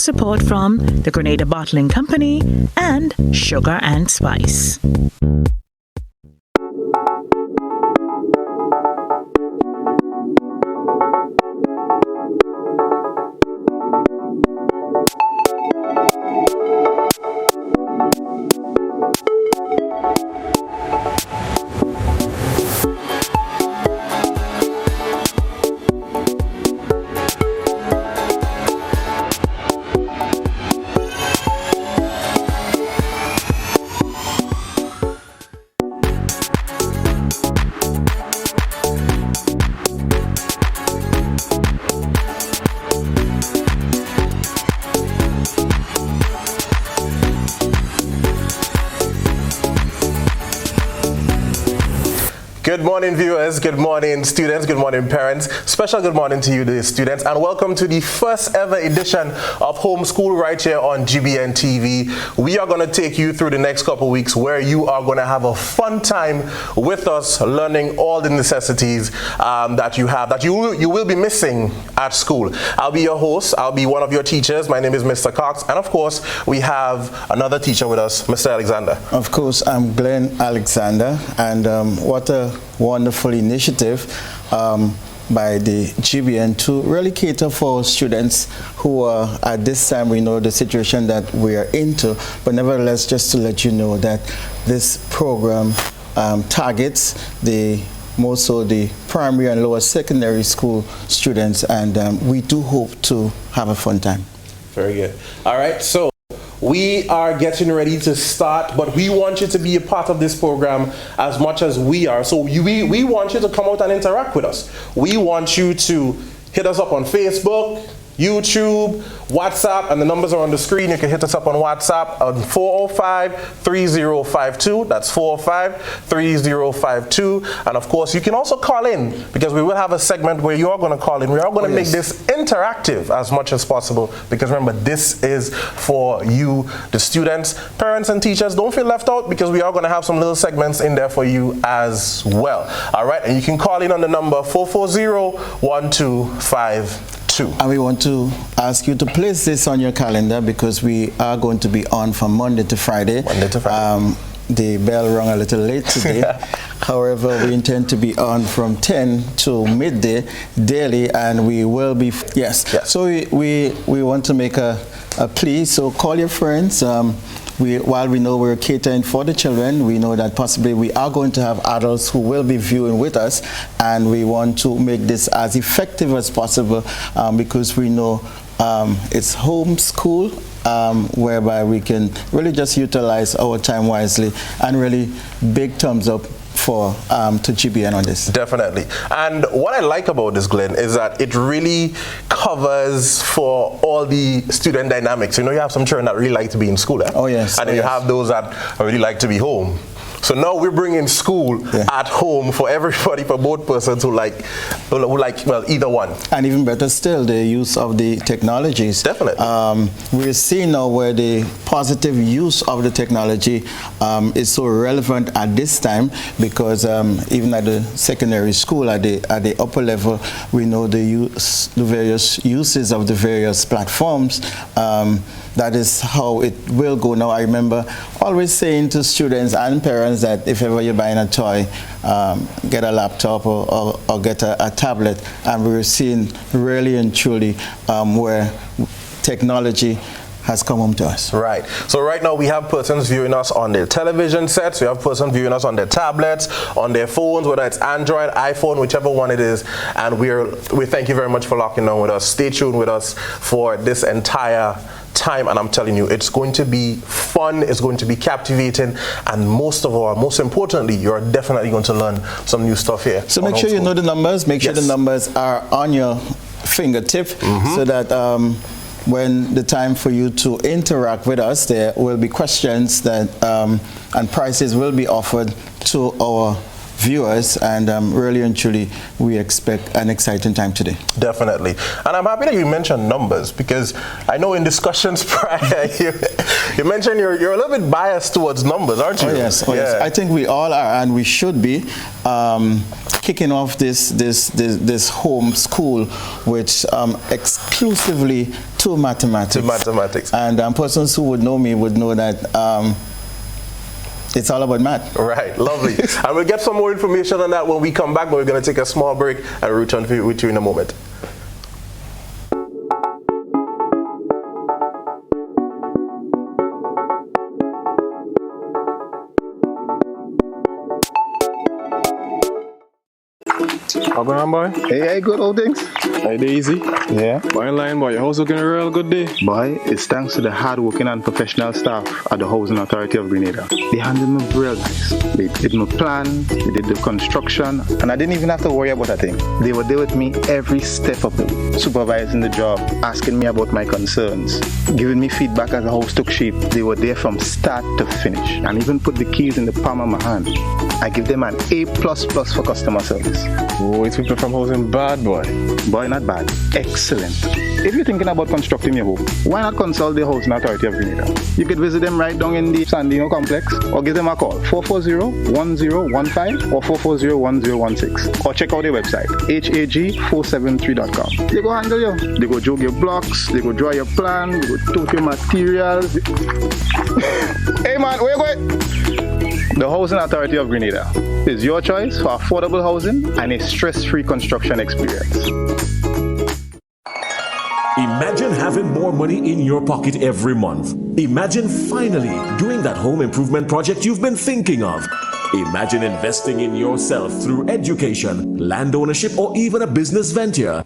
Support from the Grenada Bottling Company and Sugar and Spice. Good morning, viewers. Good morning, students. Good morning, parents. Special good morning to you, the students, and welcome to the first ever edition of Homeschool right here on GBN TV. We are going to take you through the next couple of weeks where you are going to have a fun time with us, learning all the necessities that you have, that you will be missing at school. I'll be your host. I'll be one of your teachers. My name is Mr. Cox, and of course, we have another teacher with us, Mr. Alexander. Of course, I'm Glenn Alexander, and what a wonderful initiative by the GBN to really cater for students who are, at this time, we know the situation that we are into, but nevertheless, just to let you know that this program targets more so the primary and lower secondary school students, and we do hope to have a fun time. Very good. All right, so we are getting ready to start, but we want you to be a part of this program as much as we are. So we want you to come out and interact with us. We want you to hit us up on Facebook, YouTube, WhatsApp, and the numbers are on the screen. You can hit us up on WhatsApp on 405-3052. That's 405-3052. And of course, you can also call in, because we will have a segment where you are going to call in. We are going to make this interactive as much as possible, because remember, this is for you, the students, parents, and teachers. Don't feel left out, because we are going to have some little segments in there for you as well. All right, and you can call in on the number 440-1252. And we want to ask you to place this on your calendar, because we are going to be on from Monday to Friday. The bell rang a little late today. However, we intend to be on from 10 to midday daily, and we will be, yes. So we want to make a plea, so call your friends. While we know we're catering for the children, we know that possibly we are going to have adults who will be viewing with us, and we want to make this as effective as possible, because we know it's homeschool, whereby we can really just utilize our time wisely, and really big thumbs up to GBN on this. Definitely. And what I like about this, Glenn, is that it really covers for all the student dynamics. You know, you have some children that really like to be in school. Oh, yes. And then you have those that really like to be home. So now we're bringing school at home for everybody, for both persons who like, well, either one. And even better still, the use of the technologies. Definitely. We're seeing now where the positive use of the technology is so relevant at this time, because even at the secondary school, at the upper level, we know the various uses of the various platforms. That is how it will go now. I remember always saying to students and parents that if ever you're buying a toy, get a laptop or get a tablet. And we're seeing really and truly where technology has come home to us. Right. So right now we have persons viewing us on their television sets, we have persons viewing us on their tablets, on their phones, whether it's Android, iPhone, whichever one it is. And we thank you very much for locking on with us. Stay tuned with us for this entire time, and I'm telling you, it's going to be fun, it's going to be captivating, and most importantly, you're definitely going to learn some new stuff here. So make sure you know the numbers, make sure the numbers are on your fingertip, so that when the time for you to interact with us, there will be questions that and prizes will be offered to our viewers, and really and truly we expect an exciting time today. Definitely. And I'm happy that you mentioned numbers, because I know in discussions prior You mentioned you're a little bit biased towards numbers, aren't you? Oh yes, oh yes. I think we all are, and we should be. Kicking off this home school with exclusively to mathematics. To mathematics. And persons who would know me would know that it's all about math. Right, lovely. And we'll get some more information on that when we come back, but we're going to take a small break and return with you in a moment. How going on, boy? Hey, good old things. Hey, they easy? Yeah. Boy, in line, boy. Your house looking a real good day. Boy, it's thanks to the hard-working and professional staff at the Housing Authority of Grenada. They handled me real nice. They did my plan, they did the construction, and I didn't even have to worry about a thing. They were there with me every step of the way, supervising the job, asking me about my concerns, giving me feedback as the house took shape. They were there from start to finish, and even put the keys in the palm of my hand. I give them an A++ for customer service. Oh, it's people from housing bad, boy. Boy, not bad. Excellent. If you're thinking about constructing your home, why not consult the Housing Authority of Grenada? You could visit them right down in the Sandino complex, or give them a call, 440-1015 or 440-1016. Or check out their website, hag473.com. They go handle you. They go jog your blocks, they go draw your plan, they go tote your materials. Hey man, where you going? The Housing Authority of Grenada is your choice for affordable housing and a stress-free construction experience. Imagine having more money in your pocket every month. Imagine finally doing that home improvement project you've been thinking of. Imagine investing in yourself through education, land ownership, or even a business venture.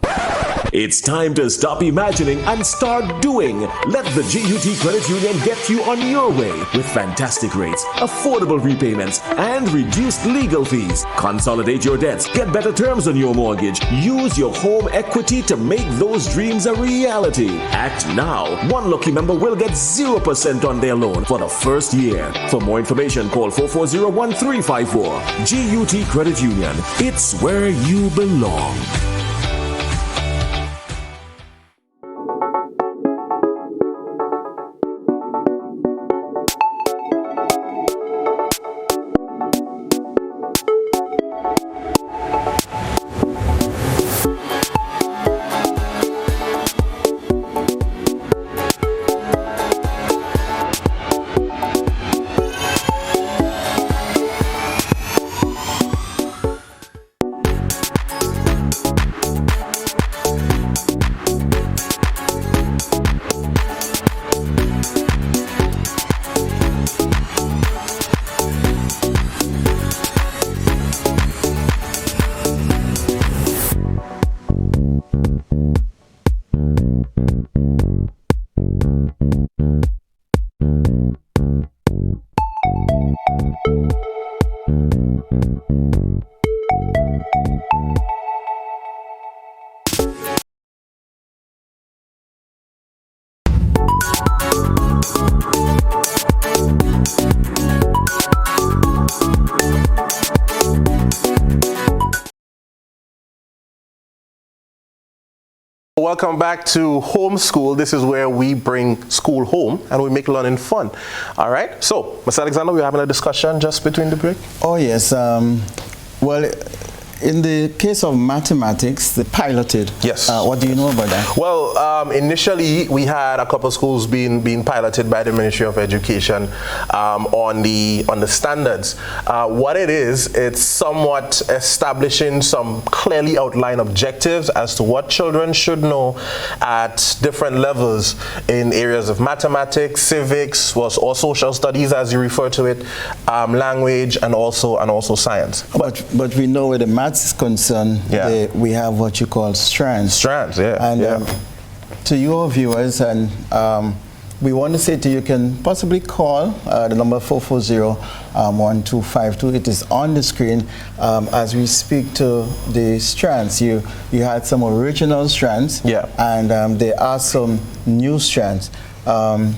It's time to stop imagining and start doing. Let the GUT Credit Union get you on your way with fantastic rates, affordable repayments, and reduced legal fees. Consolidate your debts, get better terms on your mortgage, use your home equity to make those dreams a reality. Act now. One lucky member will get 0% on their loan for the first year. For more information, call 440-1354. GUT Credit Union. It's where you belong. Welcome back to Homeschool. This is where we bring school home and we make learning fun. All right. So, Mr. Alexander, we were having a discussion just between the break. Oh yes. Well, in the case of mathematics, the piloted. Yes. What do you know about that? Well, initially we had a couple of schools being piloted by the Ministry of Education on the standards. What it is, it's somewhat establishing some clearly outlined objectives as to what children should know at different levels in areas of mathematics, civics, or social studies, as you refer to it, language, and also science. But we know where the maths is concerned, we have what you call strands. Strands, yeah. And to your viewers, and we want to say to you, can possibly call the number 440-1252. It is on the screen as we speak to the strands. You had some original strands, and there are some new strands. Do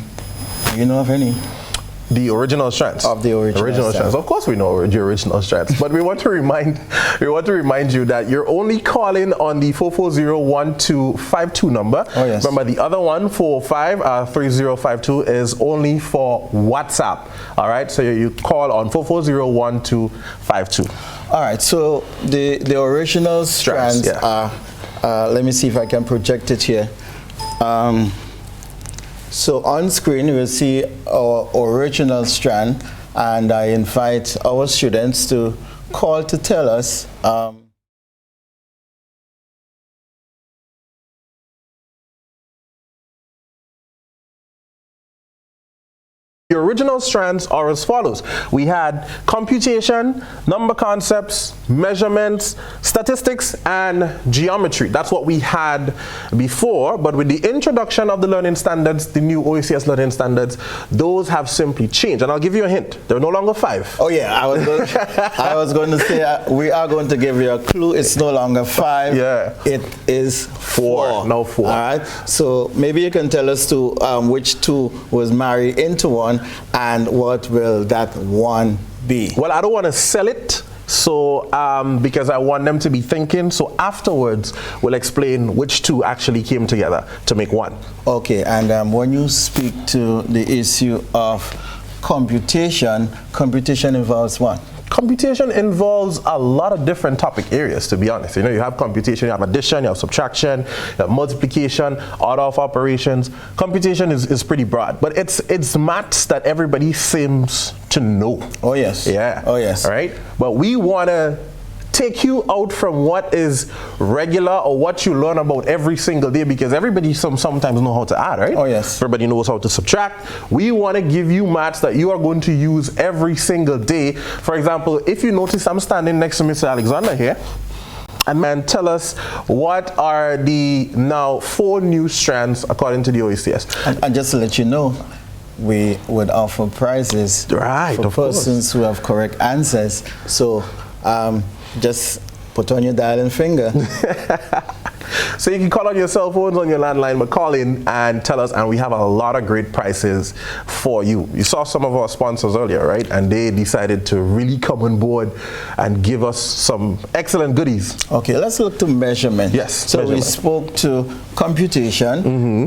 you know of any? The original strands. Of the original strands. Of course we know the original strands. But we want to remind you that you're only calling on the 440-1252 number. Oh, yes. Remember, the other one, 405-3052, is only for WhatsApp. All right, so you call on 440-1252. All right, so the original strands are, let me see if I can project it here. So on screen, you will see our original strand, and I invite our students to call to tell us the original strands are as follows. We had computation, number concepts, measurements, statistics, and geometry. That's what we had before, but with the introduction of the learning standards, the new OECS learning standards, those have simply changed. And I'll give you a hint. They're no longer 5. Oh yeah, I was going to say we are going to give you a clue. It's no longer 5. Yeah. It is 4. Now 4. All right. So maybe you can tell us which 2 was married into 1, and what will that 1 be? Well, I don't want to sell it, so because I want them to be thinking. So afterwards, we'll explain which 2 actually came together to make 1. Okay, and when you speak to the issue of computation involves what? Computation involves a lot of different topic areas, to be honest. You know, you have computation, you have addition, you have subtraction, you have multiplication, order of operations. Computation is pretty broad, but it's maths that everybody seems to know. Oh yes. Yeah. Oh yes. All right. But we want to take you out from what is regular or what you learn about every single day, because everybody sometimes know how to add, right? Oh yes. Everybody knows how to subtract. We want to give you maths that you are going to use every single day. For example, if you notice, I'm standing next to Mr. Alexander here, and man, tell us what are the now 4 new strands according to the OECS. And just to let you know, we would offer prizes for persons who have correct answers. So just put on your dialing finger. So you can call on your cell phones, on your landline, but call in and tell us, and we have a lot of great prices for you. You saw some of our sponsors earlier, right? And they decided to really come on board and give us some excellent goodies. Okay, let's look to measurement. Yes. So we spoke to computation,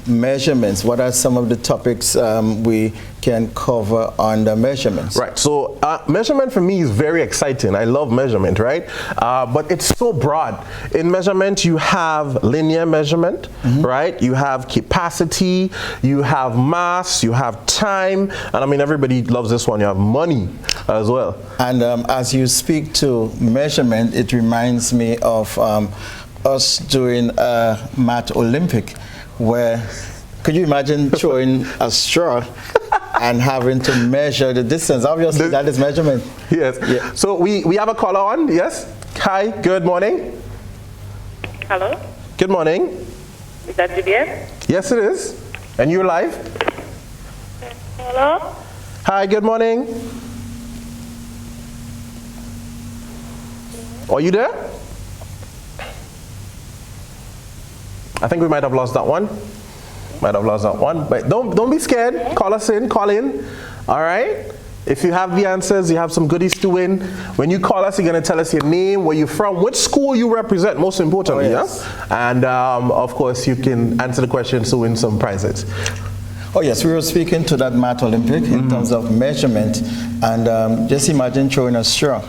measurements. What are some of the topics we can cover under measurements? Right, so measurement for me is very exciting. I love measurement, right? But it's so broad. In measurement, you have linear measurement, right? You have capacity, you have mass, you have time, and I mean, everybody loves this one. You have money as well. And as you speak to measurement, it reminds me of us doing a math Olympic, where, could you imagine throwing a straw and having to measure the distance? Obviously, that is measurement. Yes. Yeah. So we have a caller on. Yes. Hi. Good morning. Hello. Good morning. Is that GBS? Yes, it is. And you're live. Hello. Hi. Good morning. Are you there? I think we might have lost that one. But don't be scared. Call us in. Call in. All right. If you have the answers, you have some goodies to win. When you call us, you're going to tell us your name, where you're from, which school you represent, most importantly. Oh, yes. Yeah? And of course, you can answer the questions to win some prizes. Oh yes, we were speaking to that math Olympic in terms of measurement, and just imagine throwing a straw.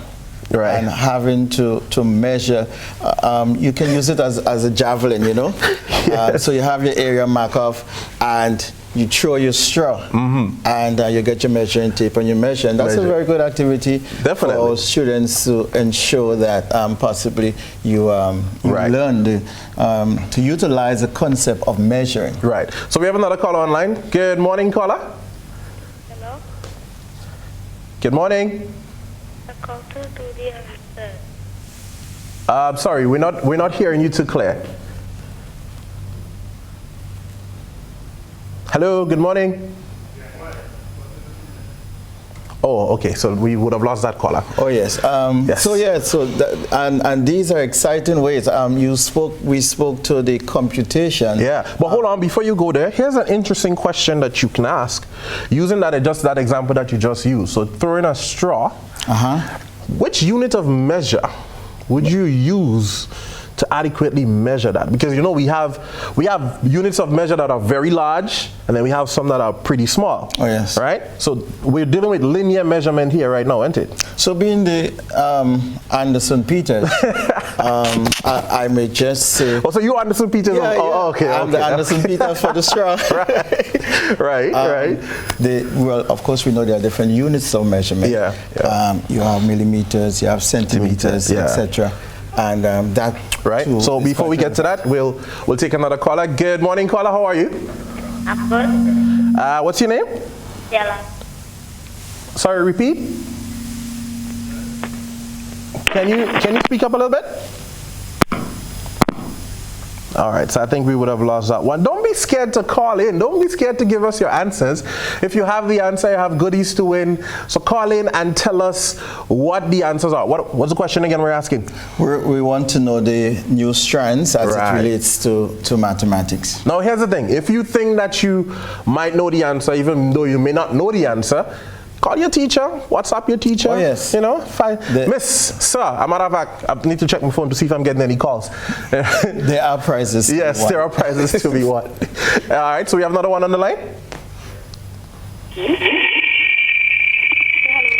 Right. And having to measure, you can use it as a javelin, you know. Yes. So you have your area mark off, and you throw your straw, and you get your measuring tape and you measure. And that's a very good activity for our students to ensure that possibly you learn to utilize the concept of measuring. Right. So we have another caller online. Good morning, caller. Hello. Good morning. Sorry, we're not hearing you too clear. Hello, good morning. Oh, okay. So we would have lost that caller. Oh yes. Yes. So yeah. So and these are exciting ways. We spoke to the computation. Yeah. But hold on, before you go there, here's an interesting question that you can ask, using that example that you just used. So throw in a straw. Which unit of measure would you use to adequately measure that? Because you know we have units of measure that are very large, and then we have some that are pretty small. Oh yes. Right? So we're dealing with linear measurement here right now, isn't it? So being the Anderson Peters, I may just say. Oh, so you Anderson Peters? Yeah, oh, okay. I'm the Anderson Peters for the straw. Right. Well, of course, we know there are different units of measurement. Yeah. You have millimeters, you have centimeters, etc. And that. Right. So before we get to that, we'll take another caller. Good morning, caller. How are you? I'm good. What's your name? Stella. Sorry, repeat. Can you speak up a little bit? All right, so I think we would have lost that one. Don't be scared to call in. Don't be scared to give us your answers. If you have the answer, you have goodies to win. So call in and tell us what the answers are. What's the question again we're asking? We want to know the new strands as it relates to mathematics. Now, here's the thing. If you think that you might know the answer, even though you may not know the answer, call your teacher, WhatsApp your teacher. Oh, yes. You know, fine. Miss, sir, I'm matter of fact, I need to check my phone to see if I'm getting any calls. There are prizes. Yes, there are prizes to be won. All right, so we have another one on the line.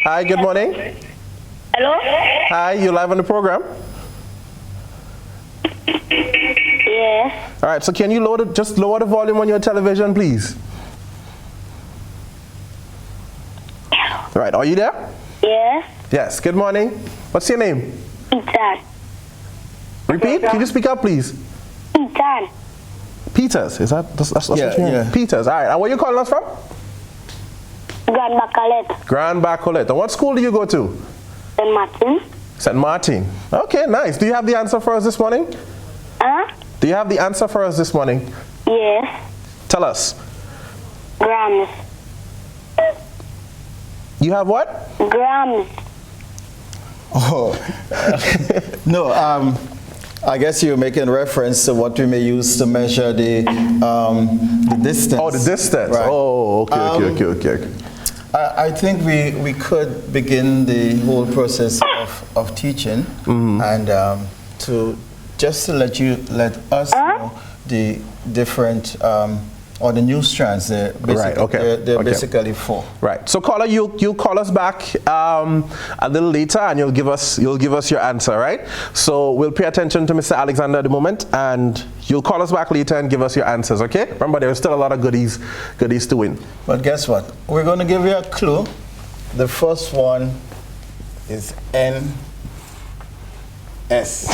Hi, good morning. Hello? Hi, you live on the program? Yeah. All right, so can you just lower the volume on your television, please? All right, are you there? Yes. Yes, good morning. What's your name? Ethan. Repeat, can you speak up, please? Ethan. Peters, is that's what you mean? Yeah. Peters, all right. And where you calling us from? Grand Bacalet. Grand Bacolet. And what school do you go to? St. Martin. St. Martin. Okay, nice. Do you have the answer for us this morning? Huh? Do you have the answer for us this morning? Yes. Tell us. Grams. You have what? Grams. Oh, no. I guess you're making reference to what we may use to measure the distance. Oh, the distance. Right. Oh, okay. I think we could begin the whole process of teaching, and to let us know the different or the new strands. They're basically four. Right. So caller, you'll call us back a little later, and you'll give us your answer. Right. So we'll pay attention to Mr. Alexander at the moment, and you'll call us back later and give us your answers. Okay. Remember, there's still a lot of goodies to win. But guess what? We're going to give you a clue. The first one is NS.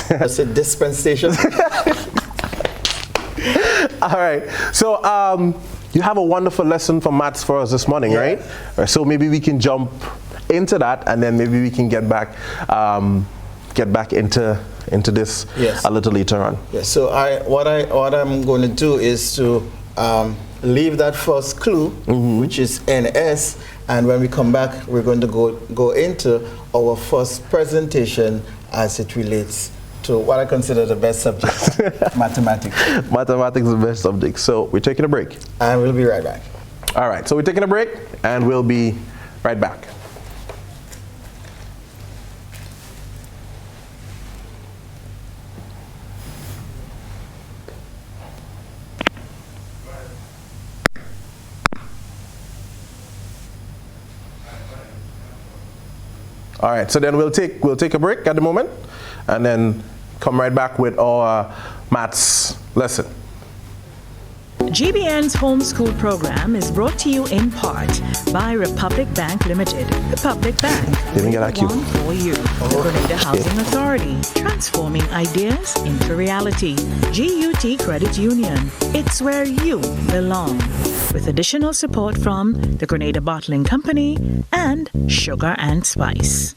That's a dispensation. All right. So you have a wonderful lesson for maths for us this morning, right? So maybe we can jump into that, and then maybe we can get back into this a little later on. Yes. So what I'm going to do is to leave that first clue, which is NS, and when we come back, we're going to go into our first presentation as it relates to what I consider the best subject, mathematics. Mathematics is the best subject. So we're taking a break. And we'll be right back. All right, so we're taking a break, and we'll be right back. All right, so then we'll take a break at the moment, and then come right back with our maths lesson. GBN's homeschool program is brought to you in part by Republic Bank Limited. Republic Bank, Didn't get that cue. one for you. The Grenada Housing Authority, transforming ideas into reality. GUT Credit Union, it's where you belong. With additional support from the Grenada Bottling Company and Sugar and Spice.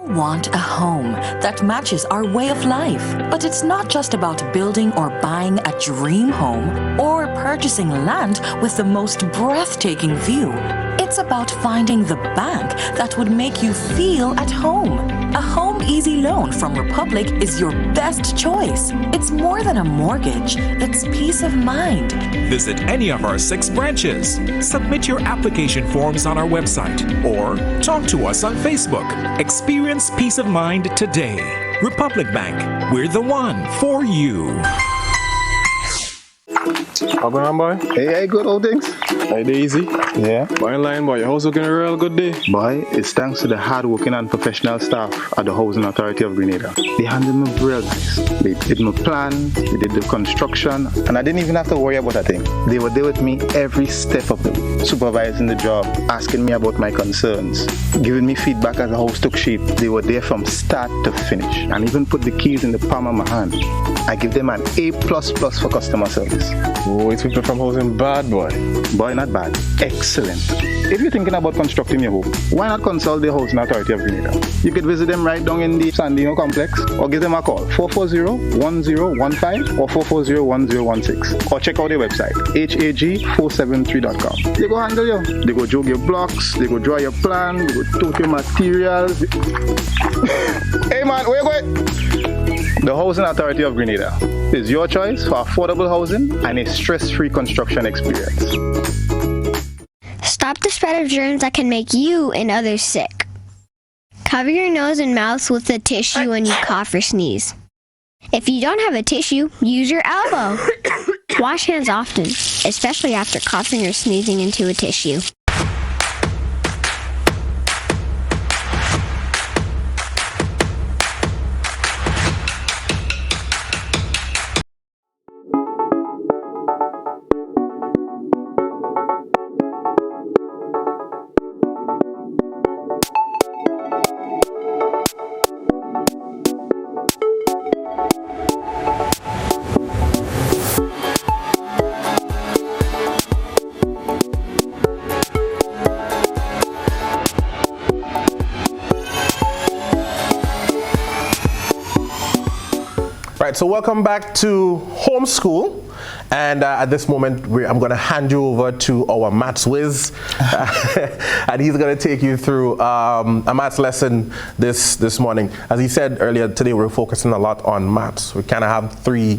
Want a home that matches our way of life. But it's not just about building or buying a dream home or purchasing land with the most breathtaking view. It's about finding the bank that would make you feel at home. A Home Easy Loan from Republic is your best choice. It's more than a mortgage, it's peace of mind. Visit any of our 6 branches. Submit your application forms on our website or talk to us on Facebook. Experience peace of mind today. Republic Bank, we're the one for you. How going on, boy? Hey, good old things. Hey, Daisy. Yeah. Boy, in line, boy. Your house looking a real good day. Boy, it's thanks to the hard-working and professional staff at the Housing Authority of Grenada. They handled me real nice. They did my plan, they did the construction, and I didn't even have to worry about a thing. They were there with me every step of the way, supervising the job, asking me about my concerns, giving me feedback as the house took shape. They were there from start to finish, and even put the keys in the palm of my hand. I give them an A++ for customer service. Oh, it's people from housing bad, boy. Boy, not bad. Excellent. If you're thinking about constructing your home, why not consult the Housing Authority of Grenada? You could visit them right down in the Sandino complex or give them a call 440-1015 or 440-1016 or check out their website hag473.com. They go handle you. They go jog your blocks, they go draw your plan, they go tote your materials. Hey man, where you going? The Housing Authority of Grenada is your choice for affordable housing and a stress-free construction experience. Stop the spread of germs that can make you and others sick. Cover your nose and mouth with a tissue when you cough or sneeze. If you don't have a tissue, use your elbow. Wash hands often, especially after coughing or sneezing into a tissue. Right, so welcome back to Homeschool. And at this moment, I'm going to hand you over to our maths whiz. And he's going to take you through a maths lesson this morning. As he said earlier, today we're focusing a lot on maths. We kind of have 3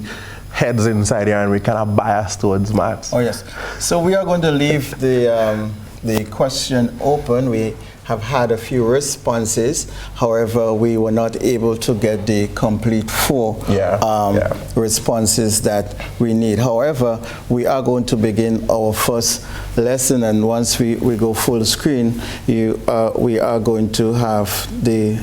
heads inside here and we kind of bias towards maths. Oh, yes. So we are going to leave the question open. We have had a few responses. However, we were not able to get the complete 4 responses that we need. However, we are going to begin our first lesson, and once we go full screen, we are going to have the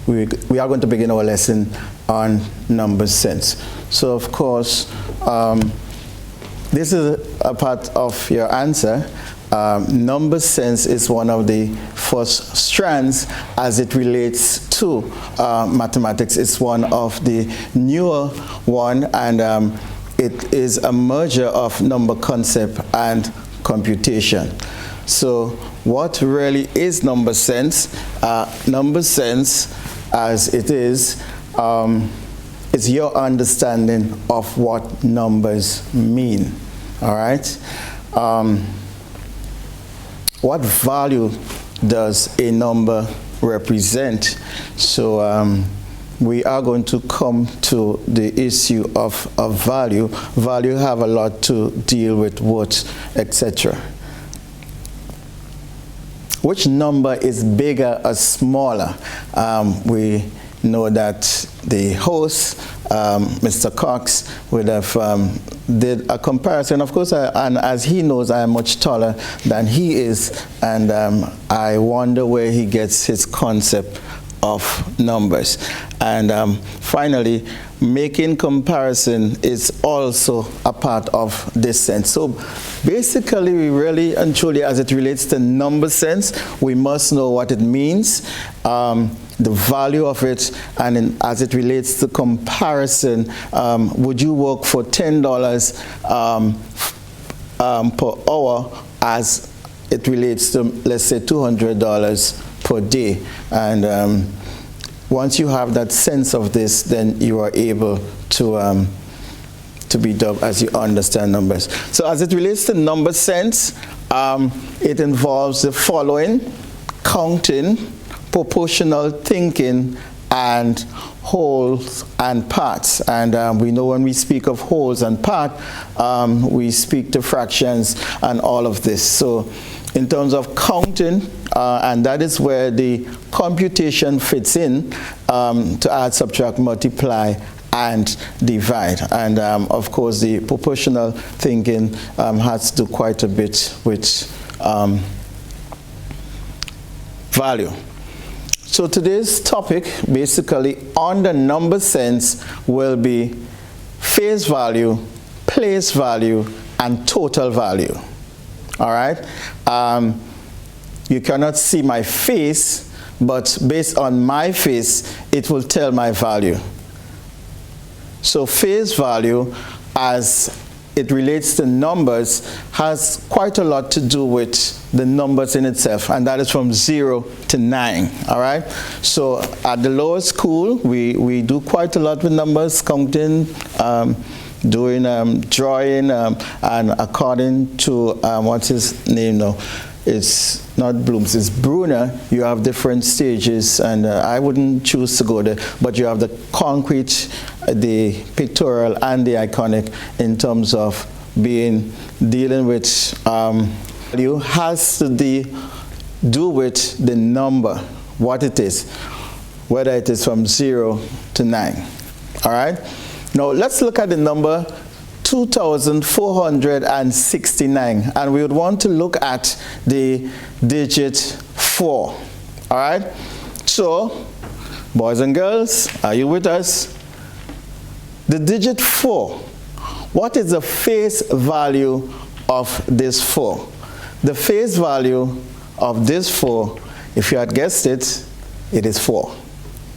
we are going to begin our lesson on number sense. So, of course, this is a part of your answer. Number sense is one of the first strands as it relates to mathematics. It's one of the newer one, and it is a merger of number concept and computation. So what really is number sense? Number sense, as it is your understanding of what numbers mean. All right. What value does a number represent? So we are going to come to the issue of value. Value have a lot to deal with worth, etc. Which number is bigger or smaller? We know that the host, Mr. Cox, would have did a comparison. Of course, and as he knows, I am much taller than he is, and I wonder where he gets his concept of numbers. And finally, making comparison is also a part of this sense. So basically, we really and truly, as it relates to number sense, we must know what it means, the value of it, and as it relates to comparison, would you work for $10 per hour as it relates to, let's say, $200 per day? And once you have that sense of this, then you are able to to be dubbed as you understand numbers. So as it relates to number sense, it involves the following: counting, proportional thinking, and wholes and parts. And we know when we speak of wholes and part, we speak to fractions and all of this. So in terms of counting, and that is where the computation fits in, to add, subtract, multiply, and divide. And of course the proportional thinking has to do quite a bit with value. So today's topic, basically on the number sense, will be face value, place value, and total value. All right? You cannot see my face, but based on my face, it will tell my value. So face value, as it relates to numbers, has quite a lot to do with the numbers in itself, and that is from 0 to 9. All right? So at the lower school, we do quite a lot with numbers, counting, doing drawing, and according to what's his name now? It's not Bloom's, it's Bruner. You have different stages, and I wouldn't choose to go there, but you have the concrete, the pictorial, and the iconic in terms of dealing with value has to do with the number, what it is, whether it is from 0 to 9. All right? Now let's look at the number 2,469, and we would want to look at the digit 4. All right? So, boys and girls, are you with us? The digit 4. What is the face value of this 4? The face value of this 4, if you had guessed it, it is 4.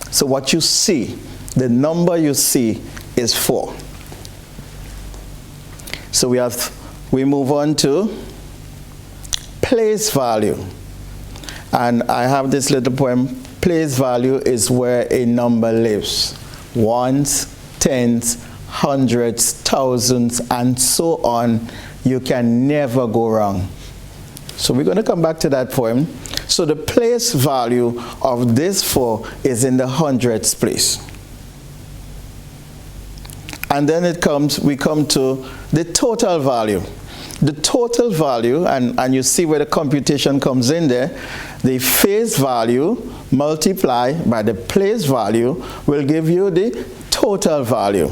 So what you see, the number you see is 4. So we move on to place value. And I have this little poem. Place value is where a number lives. Ones, tens, hundreds, thousands, and so on. You can never go wrong. So we're going to come back to that poem. So the place value of this 4 is in the hundreds place. And then we come to the total value. The total value, and you see where the computation comes in there, the face value multiplied by the place value will give you the total value.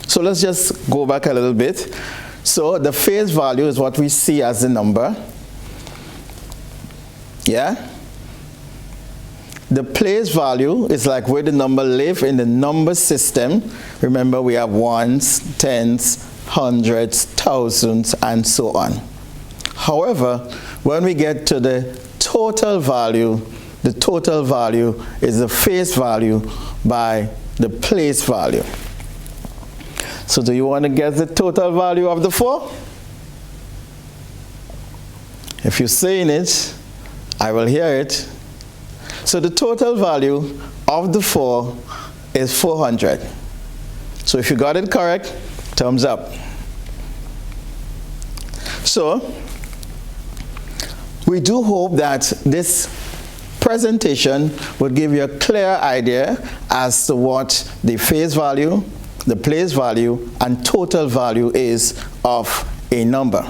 So let's just go back a little bit. So the face value is what we see as the number. Yeah? The place value is like where the number lives in the number system. Remember, we have ones, tens, hundreds, thousands, and so on. However, when we get to the total value is the face value by the place value. So do you want to guess the total value of the 4? If you're saying it, I will hear it. So the total value of the 4 is 400. So if you got it correct, thumbs up. So we do hope that this presentation would give you a clear idea as to what the face value, the place value, and total value is of a number.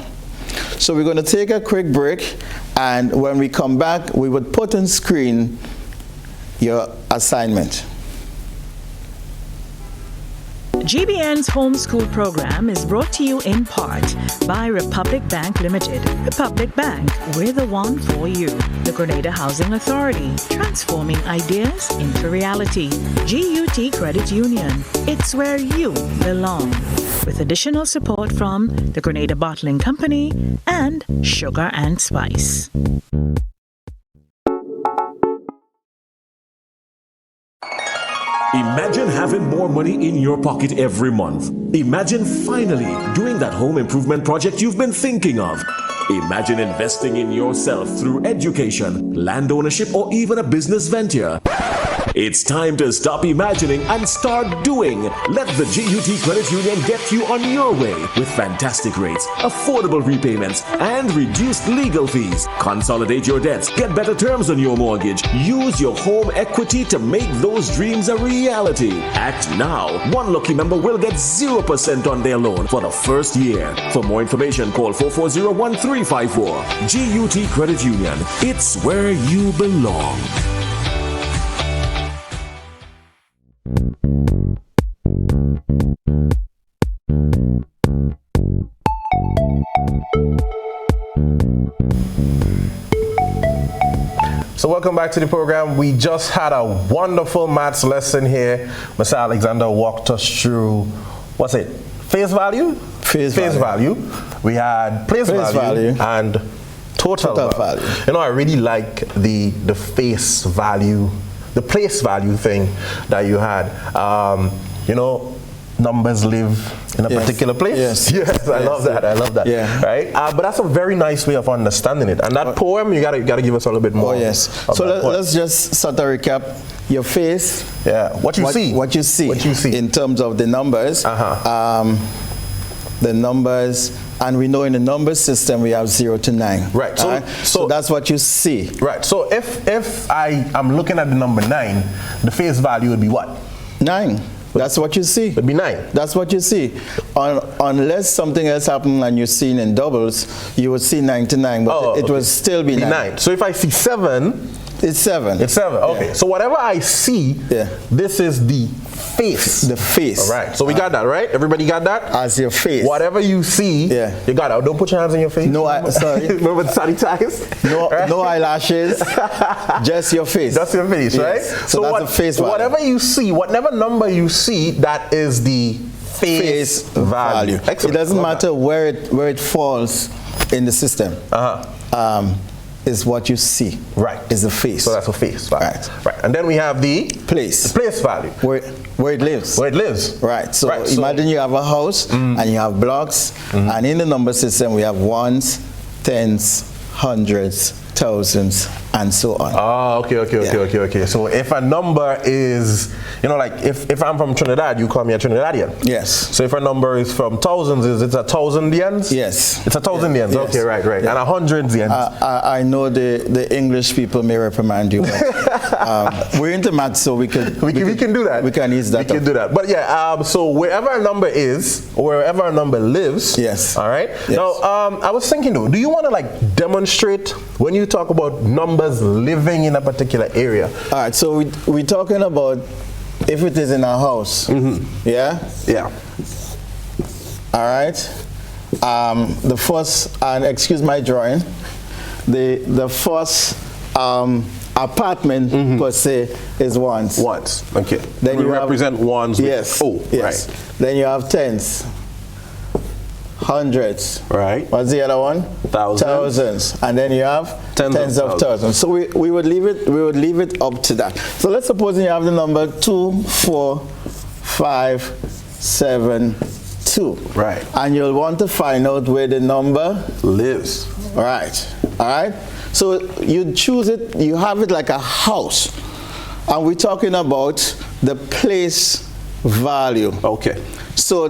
So we're going to take a quick break, and when we come back, we would put on screen your assignment. GBN's homeschool program is brought to you in part by Republic Bank Limited. Republic Bank, we're the one for you. The Grenada Housing Authority, transforming ideas into reality. GUT Credit Union, it's where you belong. With additional support from the Grenada Bottling Company and Sugar and Spice. Imagine having more money in your pocket every month. Imagine finally doing that home improvement project you've been thinking of. Imagine investing in yourself through education, land ownership, or even a business venture. It's time to stop imagining and start doing. Let the GUT Credit Union get you on your way with fantastic rates, affordable repayments, and reduced legal fees. Consolidate your debts, get better terms on your mortgage. Use your home equity to make those dreams a reality. Act now. One lucky member will get 0% on their loan for the first year. For more information, call 440-1354. GUT Credit Union. It's where you belong. So welcome back to the program. We just had a wonderful maths lesson here. Mr. Alexander walked us through, what's it? Face value? Face value. We had place value and total value. You know, I really like the face value, the place value thing that you had. You know, numbers live in a particular place. Yes, I love that. I love that. Yeah. Right. But that's a very nice way of understanding it. And that poem, you gotta give us a little bit more. Oh yes. So let's just sort of recap your face. Yeah. What you see. What you see. What you see in terms of the numbers. The numbers, and we know in the number system we have 0 to 9. Right. So that's what you see. Right. So if I am looking at the number 9, the face value would be what? 9. That's what you see. It'd be 9. That's what you see. Unless something else happened and you're seeing in doubles, you would see 99, but it would still be 9. So if I see 7, it's 7. It's 7. Okay. Yeah. So whatever I see, this is the face. The face. All right. So we got that, right? Everybody got that? As your face. Whatever you see, you got it. Don't put your hands on your face. No, sorry. Remember the sanitize? No eyelashes. Just your face. Just your face, right? So that's the face value. Whatever you see, whatever number you see, that is the face value. Excellent. It doesn't matter where it falls in the system. Is what you see. Right. Is the face. So that's a face value. Right. And then we have the place. The place value. Where it lives. Where it lives. Right. So imagine you have a house and you have blocks, and in the number system we have ones, tens, hundreds, thousands, and so on. Okay. So if a number is, you know, like if I'm from Trinidad, you call me a Trinidadian. Yes. So if a number is from thousands, it's a Thousandians? Yes. It's a Thousandians. Yes. Okay, right. And a hundredians. I know the English people may reprimand you, but we're into math, so we can do that. We can ease that. We can do that. But yeah, so wherever a number is, or wherever a number lives. Yes. All right. Yes. Now, I was thinking though, do you want to like demonstrate when you talk about numbers living in a particular area? All right. So we're talking about if it is in a house. Yeah. Yeah. All right. The first, and excuse my drawing, the first apartment per se is ones. Ones. Okay. Then you represent ones. Yes. Right. Then you have tens, hundreds. Right. What's the other one? Thousands. And then you have tens of thousands. So we would leave it up to that. So let's suppose you have the number 2, 4, 5, 7, 2. Right. And you'll want to find out where the number lives. All right. So you choose it, you have it like a house. And we're talking about the place value. Okay. So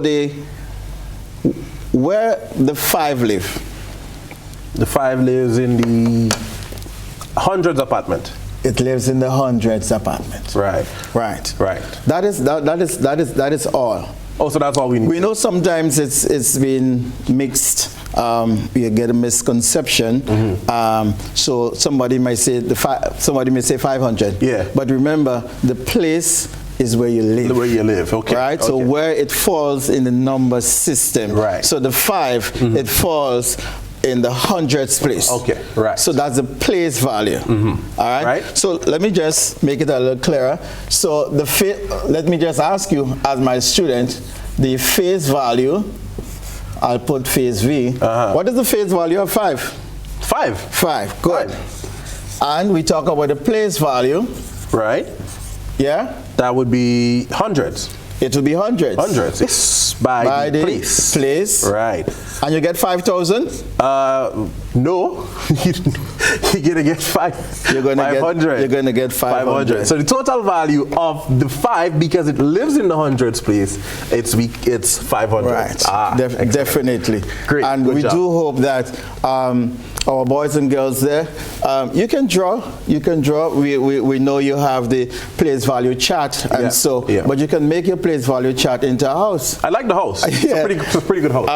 where the 5 live? The 5 lives in the hundreds apartment. It lives in the hundreds apartment. Right. That is all. Oh, so that's all we need. We know sometimes it's been mixed. You get a misconception. So somebody may say 500. Yeah. But remember, the place is where you live. Where you live. Okay. Right. Okay. So where it falls in the number system. Right. So the 5 it falls in the hundreds place. Okay. Right. So that's the place value. All right. Right. So let me just make it a little clearer. So let me just ask you, as my student, the face value. I'll put face V. What is the face value of 5? 5. Good. And we talk about the place value. Right. Yeah. That would be hundreds. It will be hundreds. Hundreds. Yes. By the place. Right. And you get 5,000? No, you're gonna get 500. You're gonna get 500. So the total value of the 5, because it lives in the hundreds place, it's 500. Right. Definitely. Great. And Good we job. do hope that our boys and girls there, you can draw. We know you have the place value chart, and but you can make your place value chart into a house. I like the house. It's a pretty good house.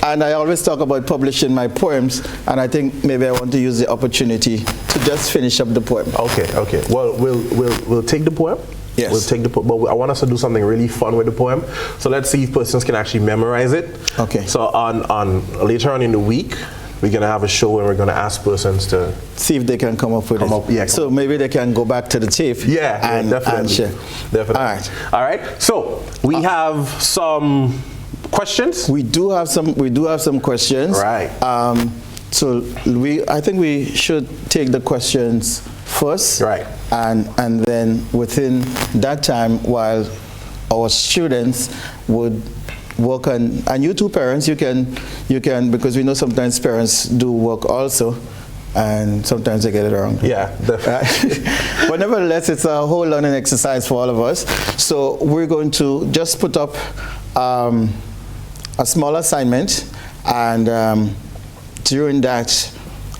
And I always talk about publishing my poems, and I think maybe I want to use the opportunity to just finish up the poem. Okay. Well, we'll take the poem. Yes. We'll take the poem, but I want us to do something really fun with the poem. So let's see if persons can actually memorize it. Okay. So on later on in the week, we're gonna have a show and we're gonna ask persons to see if they can come up with it. So maybe they can go back to the tape. And definitely. And share. Definitely. All right. So we have some questions. We do have some questions. Right. So I think we should take the questions first. Right. And then within that time, while our students would work on, and you two parents, you can, because we know sometimes parents do work also, and sometimes they get it wrong. Yeah, definitely. But nevertheless, it's a whole learning exercise for all of us. So we're going to just put up a small assignment, and during that,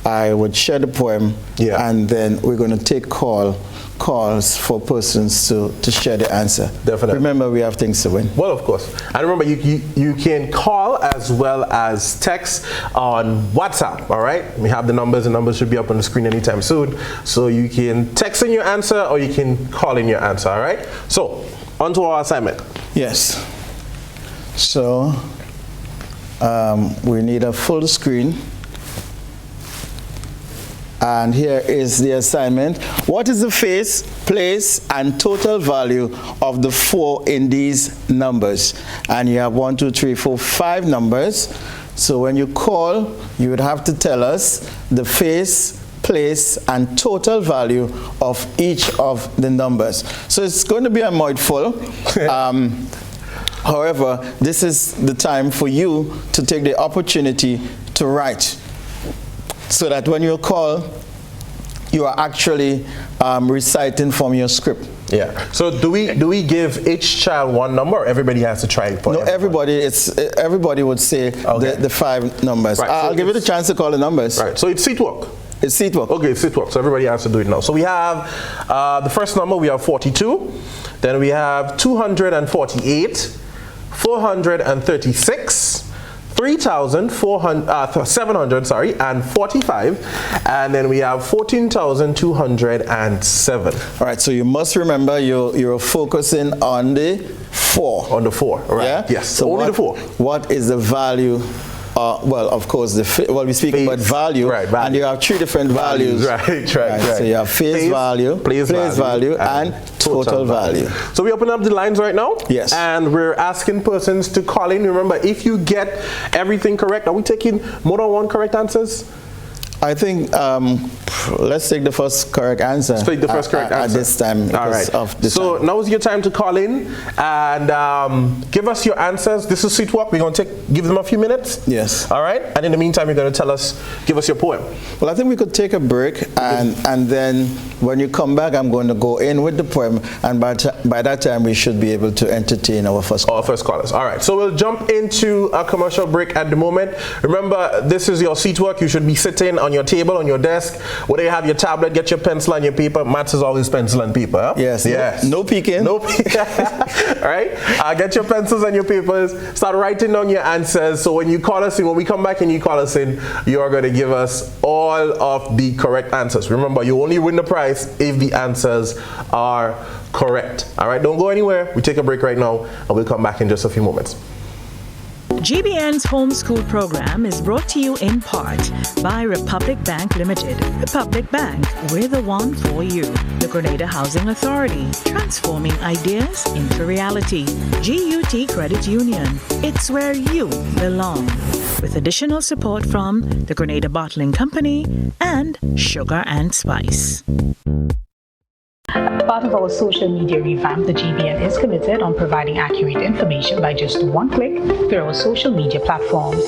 I would share the poem, and then we're going to take calls for persons to share the answer. Definitely. Remember, we have things to win. Well, of course. And remember, you can call as well as text on WhatsApp, all right? We have the numbers. The numbers should be up on the screen anytime soon. So you can text in your answer or you can call in your answer, all right? So, on to our assignment. Yes. So, we need a full screen. And here is the assignment. What is the face, place, and total value of the 4 in these numbers? And you have 1, 2, 3, 4, 5 numbers. So when you call, you would have to tell us the face, place, and total value of each of the numbers. So it's going to be a mouthful. However, this is the time for you to take the opportunity to write, so that when you call, you are actually reciting from your script. Yeah. So do we give each child one number, or everybody has to try it? No, everybody would say the 5 numbers. Right, I'll give you the chance to call the numbers. Right. So it's seat work. It's seat work. Okay, it's seat work. So everybody has to do it now. So we have the first number. We have 42. Then we have 248, 436. 3,700, and 45, and then we have 14,207. All right, so you must remember you're focusing on the 4. On the 4, right? Yeah? Yes. So only the 4. What is the value? Well, of course, we speak about value, right, value, and you have 3 different values. Right. So you have face value, place value, and total value. So we open up the lines right now. Yes. And we're asking persons to call in. Remember, if you get everything correct, are we taking more than 1 correct answers? I think let's take the first correct answer. Let's take the first correct answer at this time. All right. So now is your time to call in and give us your answers. This is seat work. We're going to give them a few minutes. Yes. All right. And in the meantime, you're going to give us your poem. Well, I think we could take a break, and then when you come back, I'm going to go in with the poem, and by that time, we should be able to entertain our first callers. All right. So we'll jump into a commercial break at the moment. Remember, this is your seat work. You should be sitting on your table, on your desk, where you have your tablet, get your pencil and your paper. Maths is always pencil and paper. Huh? Yes. No peeking. No peeking. All right. Get your pencils and your papers. Start writing down your answers. So when you call us in, when we come back and you call us in, you are going to give us all of the correct answers. Remember, you only win the prize if the answers are correct. All right. Don't go anywhere. We take a break right now, and we'll come back in just a few moments. GBN's homeschool program is brought to you in part by Republic Bank Limited. Republic Bank, we're the one for you. The Grenada Housing Authority, transforming ideas into reality. GUT Credit Union, it's where you belong. With additional support from the Grenada Bottling Company and Sugar and Spice. As part of our social media revamp, the GBN is committed on providing accurate information by just one click through our social media platforms.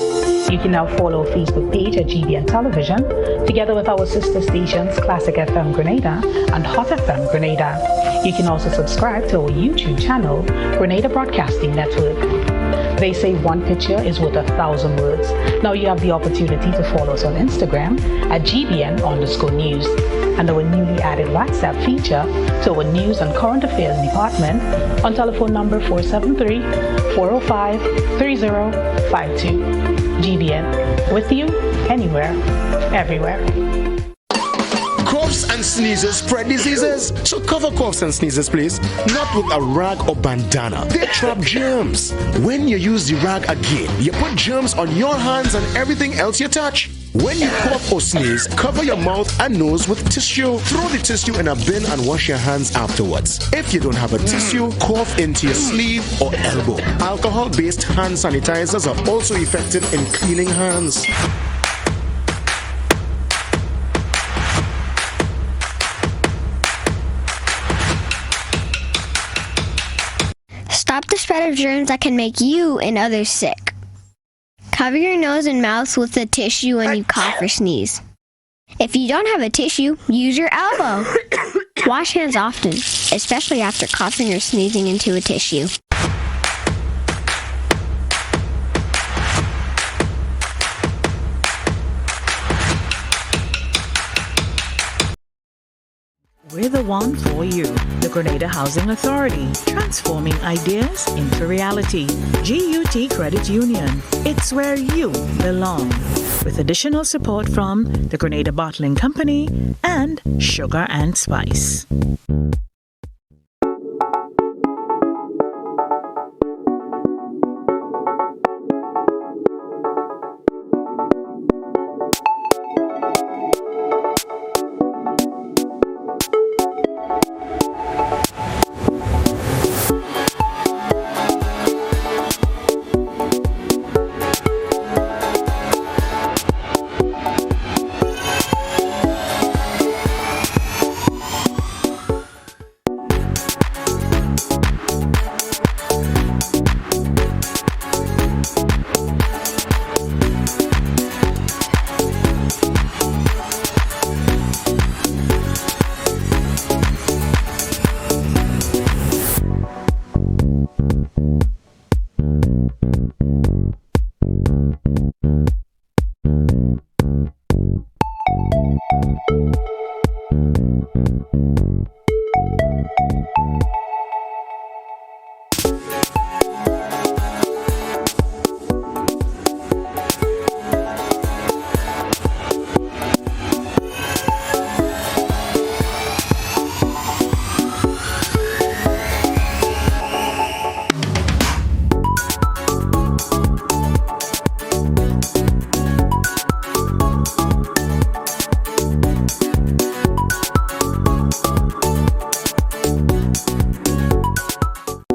You can now follow our Facebook page at GBN Television, together with our sister stations Classic FM Grenada and Hot FM Grenada. You can also subscribe to our YouTube channel, Grenada Broadcasting Network. They say one picture is worth 1,000 words. Now you have the opportunity to follow us on Instagram at GBN_news and our newly added WhatsApp feature to our news and current affairs department on telephone number 473-405-3052. GBN, with you, anywhere, everywhere. Coughs and sneezes spread diseases, so cover coughs and sneezes, please. Not with a rag or bandana. They trap germs. When you use the rag again, you put germs on your hands and everything else you touch. When you cough or sneeze, cover your mouth and nose with tissue. Throw the tissue in a bin and wash your hands afterwards. If you don't have a tissue, cough into your sleeve or elbow. Alcohol-based hand sanitizers are also effective in cleaning hands. Stop the spread of germs that can make you and others sick. Cover your nose and mouth with a tissue when you cough or sneeze. If you don't have a tissue, use your elbow. Wash hands often, especially after coughing or sneezing into a tissue. We're the one for you. The Grenada Housing Authority, transforming ideas into reality. GUT Credit Union, it's where you belong. With additional support from the Grenada Bottling Company and Sugar and Spice.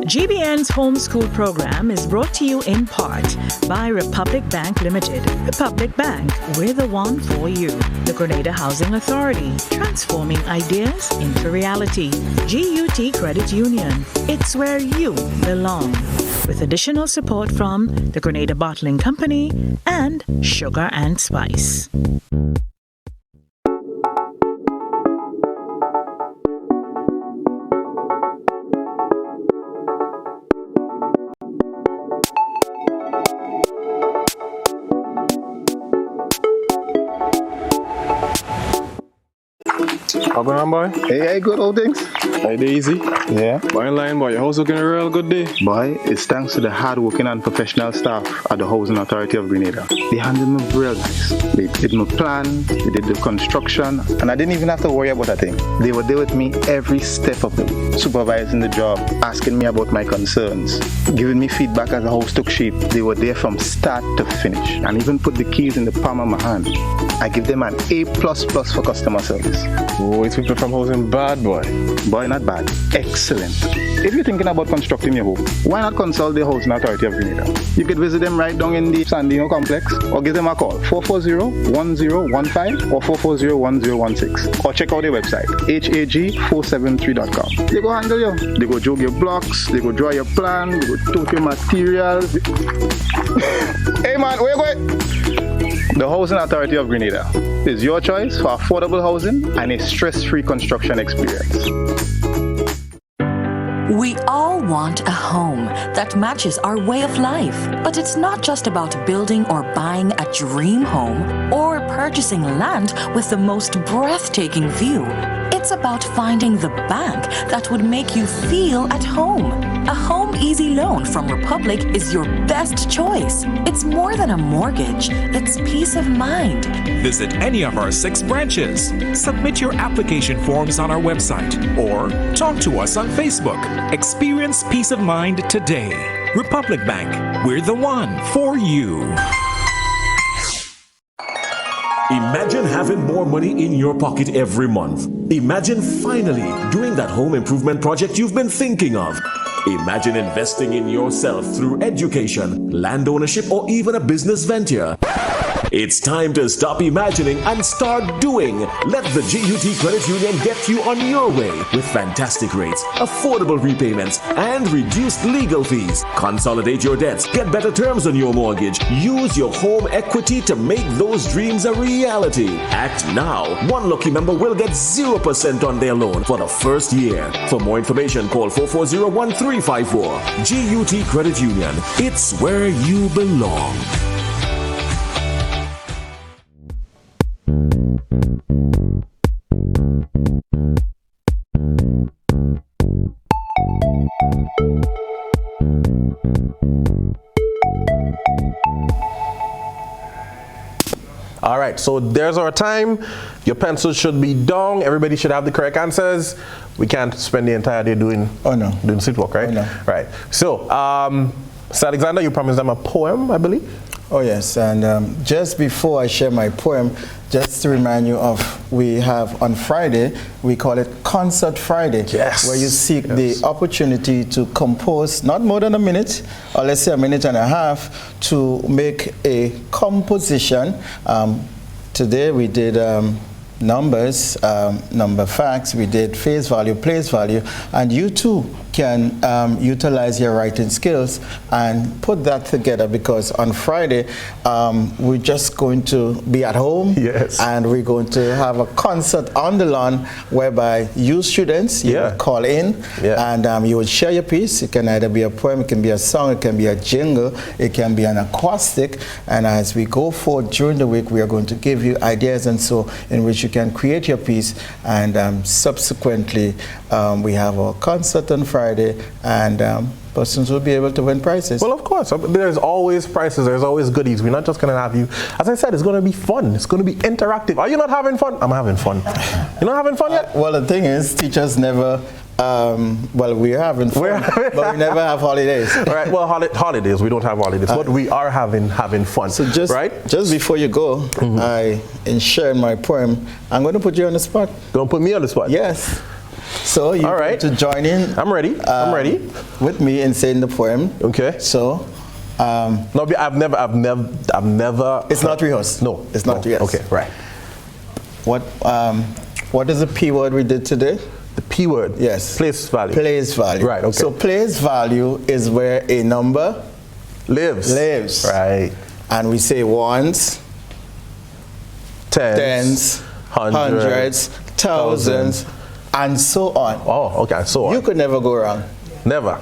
GBN's homeschool program is brought to you in part by Republic Bank Limited. Republic Bank, we're the one for you. The Grenada Housing Authority, transforming ideas into reality. GUT Credit Union, it's where you belong. With additional support from the Grenada Bottling Company and Sugar and Spice. How going on, boy? Hey, good old things. Hey, Daisy. Yeah. Boy, in line, boy. Your house looking a real good day. Boy, it's thanks to the hard-working and professional staff at the Housing Authority of Grenada. They handled me real nice. They did my plan, they did the construction, and I didn't even have to worry about a thing. They were there with me every step of the way, supervising the job, asking me about my concerns, giving me feedback as the house took shape. They were there from start to finish, and even put the keys in the palm of my hand. I give them an A++ for customer service. Oh, Voice people from housing bad, boy. Boy, not bad. Excellent. If you're thinking about constructing your home, why not consult the Housing Authority of Grenada? You could visit them right down in the Sandino complex or give them a call 440-1015 or 440-1016 or check out their website hag473.com. They go handle you. They go jog your blocks, they go draw your plan, they go tote your materials. Hey man, where you going? The Housing Authority of Grenada is your choice for affordable housing and a stress-free construction experience. We all want a home that matches our way of life. But it's not just about building or buying a dream home or purchasing land with the most breathtaking view. It's about finding the bank that would make you feel at home. A home easy loan from Republic is your best choice. It's more than a mortgage, it's peace of mind. Visit any of our 6 branches. Submit your application forms on our website or talk to us on Facebook. Experience peace of mind today. Republic Bank, we're the one for you. Imagine having more money in your pocket every month. Imagine finally doing that home improvement project you've been thinking of. Imagine investing in yourself through education, land ownership, or even a business venture. It's time to stop imagining and start doing. Let the GUT Credit Union get you on your way with fantastic rates, affordable repayments, and reduced legal fees. Consolidate your debts, get better terms on your mortgage, use your home equity to make those dreams a reality. Act now. One lucky member will get 0% on their loan for the first year. For more information, call 440-1354. GUT Credit Union. It's where you belong. All right, so there's our time. Your pencils should be down. Everybody should have the correct answers. We can't spend the entire day doing sit walk, right? Oh, no. Right. So, Sir Alexander, you promised them a poem, I believe. Oh yes, and just before I share my poem, just to remind you of, we have on Friday, we call it Concert Friday, where you seek the opportunity to compose not more than a minute, or let's say a minute and a half, to make a composition. Today we did numbers, number facts, we did face value, place value, and you too can utilize your writing skills and put that together, because on Friday we're just going to be at home, and we're going to have a concert on the lawn whereby you students, you will call in, and you will share your piece. It can either be a poem, it can be a song, it can be a jingle, it can be an acoustic, and as we go forward during the week, we are going to give you ideas and so in which you can create your piece, and subsequently we have our concert on Friday, and persons will be able to win prizes. Well, of course, there's always prizes, there's always goodies. We're not just going to have you, as I said, it's going to be fun, it's going to be interactive. Are you not having fun? I'm having fun. You're not having fun yet? Well, the thing is, teachers never, well, we're having fun, but we never have holidays. All right, well, holidays, we don't have holidays, but we are having fun. So just before you go, in sharing my poem, I'm going to put you on the spot. Don't put me on the spot? Yes. So you're going to join in. I'm ready. I'm ready. With me in saying the poem. Okay. So. No, I've never. It's not rehearsed. No, it's not rehearsed. Okay, right. What is the P word we did today? The P word. Yes. Place value. Place value. Right. Okay. So place value is where a number lives. Right. And we say ones, tens, hundreds, thousands, and so on. Oh, okay, so on. You could never go wrong. Never.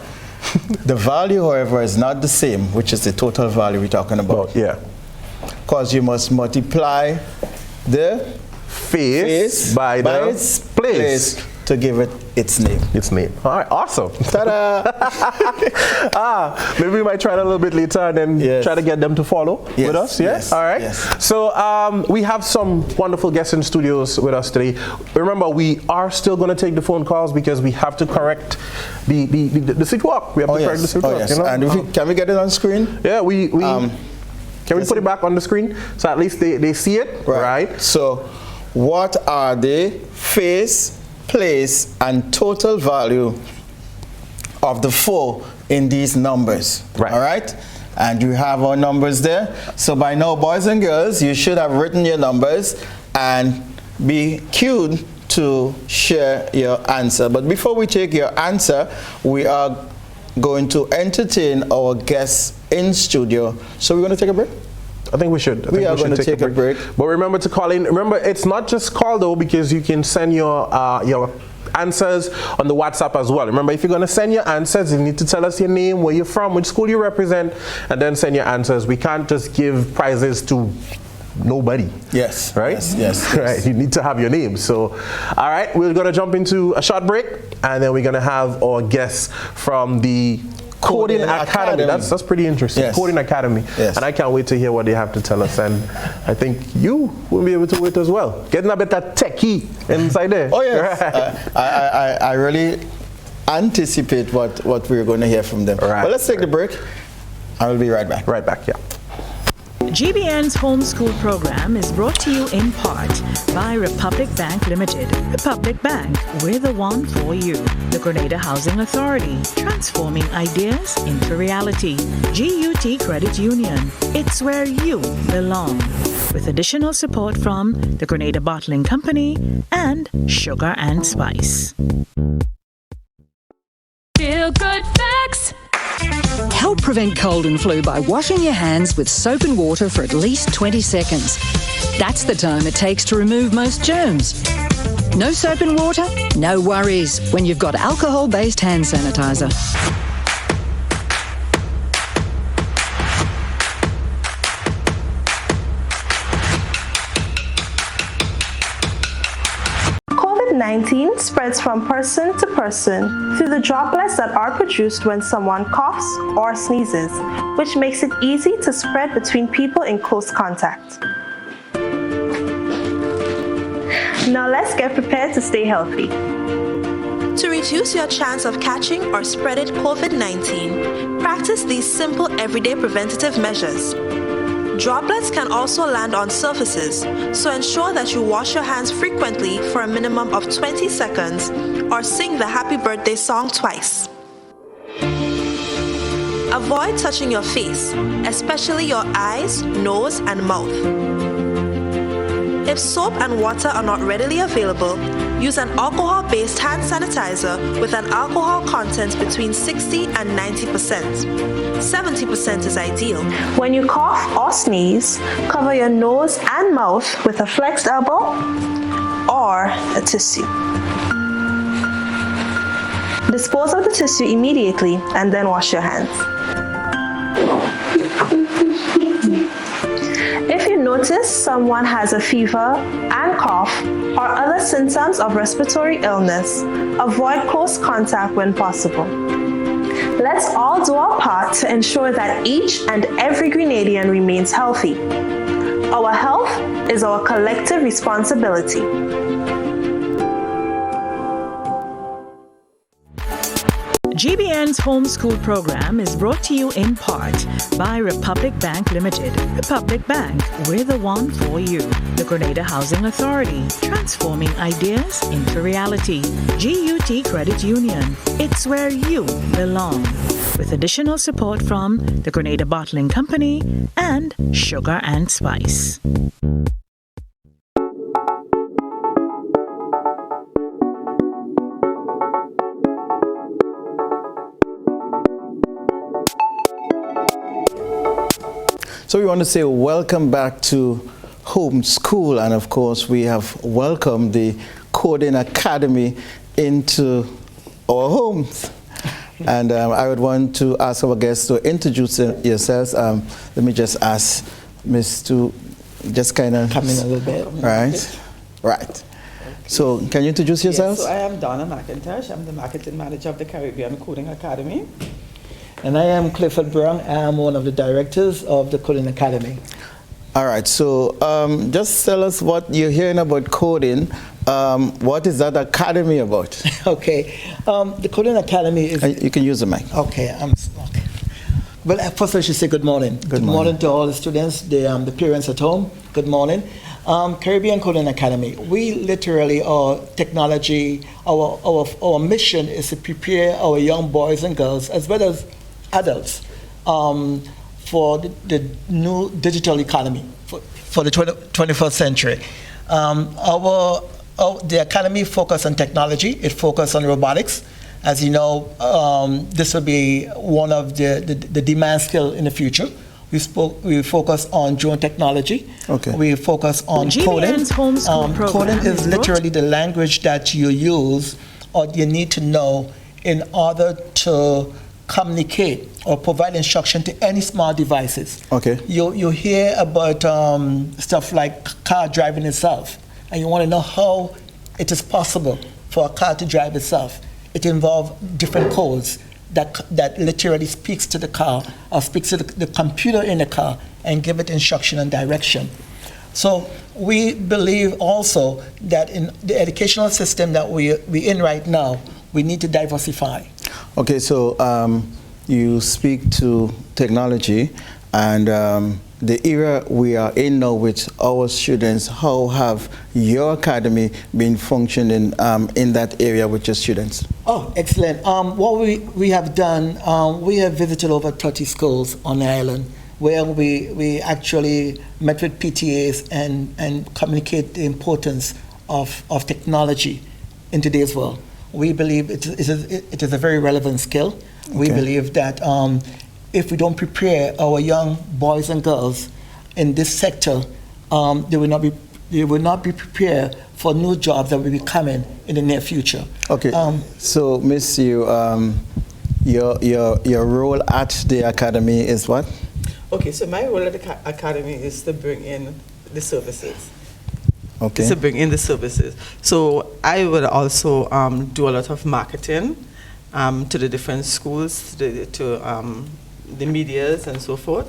The value, however, is not the same, which is the total value we're talking about. Because you must multiply the face by its place to give it its name. All right, awesome. Ta-da! Maybe we might try it a little bit later and then try to get them to follow with us. Yes. All right. Yes. So we have some wonderful guests in studios with us today. Remember, we are still going to take the phone calls because we have to correct the sit walk. We have to correct the sit walk. Yes. You know? And can we get it on screen? Yeah, can we put it back on the screen so at least they see it? Right. So what are the face, place, and total value of the 4 in these numbers. All right? And you have our numbers there. So by now, boys and girls, you should have written your numbers and be cued to share your answer. But before we take your answer, we are going to entertain our guests in studio. So we're going to take a break? I think we should. We are going to take a break. But remember to call in. Remember, it's not just call though, because you can send your answers on the WhatsApp as well. Remember, if you're going to send your answers, you need to tell us your name, where you're from, which school you represent, and then send your answers. We can't just give prizes to nobody. Yes. Right? Yes. Right. You need to have your name. So, all right, we're going to jump into a short break, and then we're going to have our guests from the Coding Academy. That's pretty interesting. Yes. Coding Academy. Yes. And I can't wait to hear what they have to tell us. And I think you will be able to wait as well. Getting a bit of techie inside there. Oh, yes. I really anticipate what we're going to hear from them. Right. Well, let's take the break. I will be right back. Right back, yeah. GBN's homeschool program is brought to you in part by Republic Bank Limited. Republic Bank, we're the one for you. The Grenada Housing Authority, transforming ideas into reality. GUT Credit Union, it's where you belong. With additional support from the Grenada Bottling Company and Sugar and Spice. Feel good facts. Help prevent cold and flu by washing your hands with soap and water for at least 20 seconds. That's the time it takes to remove most germs. No soap and water? No worries when you've got alcohol-based hand sanitizer. COVID-19 spreads from person to person through the droplets that are produced when someone coughs or sneezes, which makes it easy to spread between people in close contact. Now let's get prepared to stay healthy. To reduce your chance of catching or spreading COVID-19, practice these simple everyday preventative measures. Droplets can also land on surfaces, so ensure that you wash your hands frequently for a minimum of 20 seconds or sing the happy birthday song twice. Avoid touching your face, especially your eyes, nose, and mouth. If soap and water are not readily available, use an alcohol-based hand sanitizer with an alcohol content between 60 and 90%. 70% is ideal. When you cough or sneeze, cover your nose and mouth with a flexed elbow or a tissue. Dispose of the tissue immediately and then wash your hands. If you notice someone has a fever and cough or other symptoms of respiratory illness, avoid close contact when possible. Let's all do our part to ensure that each and every Grenadian remains healthy. Our health is our collective responsibility. GBN's homeschool program is brought to you in part by Republic Bank Limited. Republic Bank, we're the one for you. The Grenada Housing Authority, transforming ideas into reality. GUT Credit Union, it's where you belong. With additional support from the Grenada Bottling Company and Sugar and Spice. So we want to say welcome back to Homeschool, and of course we have welcomed the Coding Academy into our homes. And I would want to ask our guests to introduce yourselves. Let me just ask Ms. to just kind of come in a little bit. Right. So can you introduce yourselves? Yes, so I am Donna McIntosh. I'm the marketing manager of the Caribbean Coding Academy. And I am Clifford Brown. I am one of the directors of the Coding Academy. All right, so just tell us what you're hearing about coding. What is that academy about? Okay, the Coding Academy is... You can use the mic. Okay, Well, first I should say good morning. Good morning to all the students, the parents at home. Good morning. Caribbean Coding Academy. We literally, our technology, our mission is to prepare our young boys and girls, as well as adults, for the new digital economy, for the 21st century. The academy focus on technology. It focuses on robotics. As you know, this will be one of the demand skill in the future. We focus on drone technology. Okay. We focus on coding. Coding is literally the language that you use or you need to know in order to communicate or provide instruction to any smart devices. Okay. You hear about stuff like car driving itself, and you want to know how it is possible for a car to drive itself. It involves different codes that literally speaks to the car or speaks to the computer in the car and give it instruction and direction. So we believe also that in the educational system that we're in right now, we need to diversify. Okay, so you speak to technology and the era we are in now with our students. How have your academy been functioning in that area with your students? Oh, excellent. What we have done, we have visited over 30 schools on the island where we actually met with PTAs and communicate the importance of technology in today's world. We believe it is a very relevant skill. Okay. We believe that if we don't prepare our young boys and girls in this sector, they will not be prepared for new jobs that will be coming in the near future. Okay. So, Miss, your role at the academy is what? Okay. So my role at the academy is to bring in the services. Okay. To bring in the services. So I would also do a lot of marketing to the different schools, to the medias and so forth,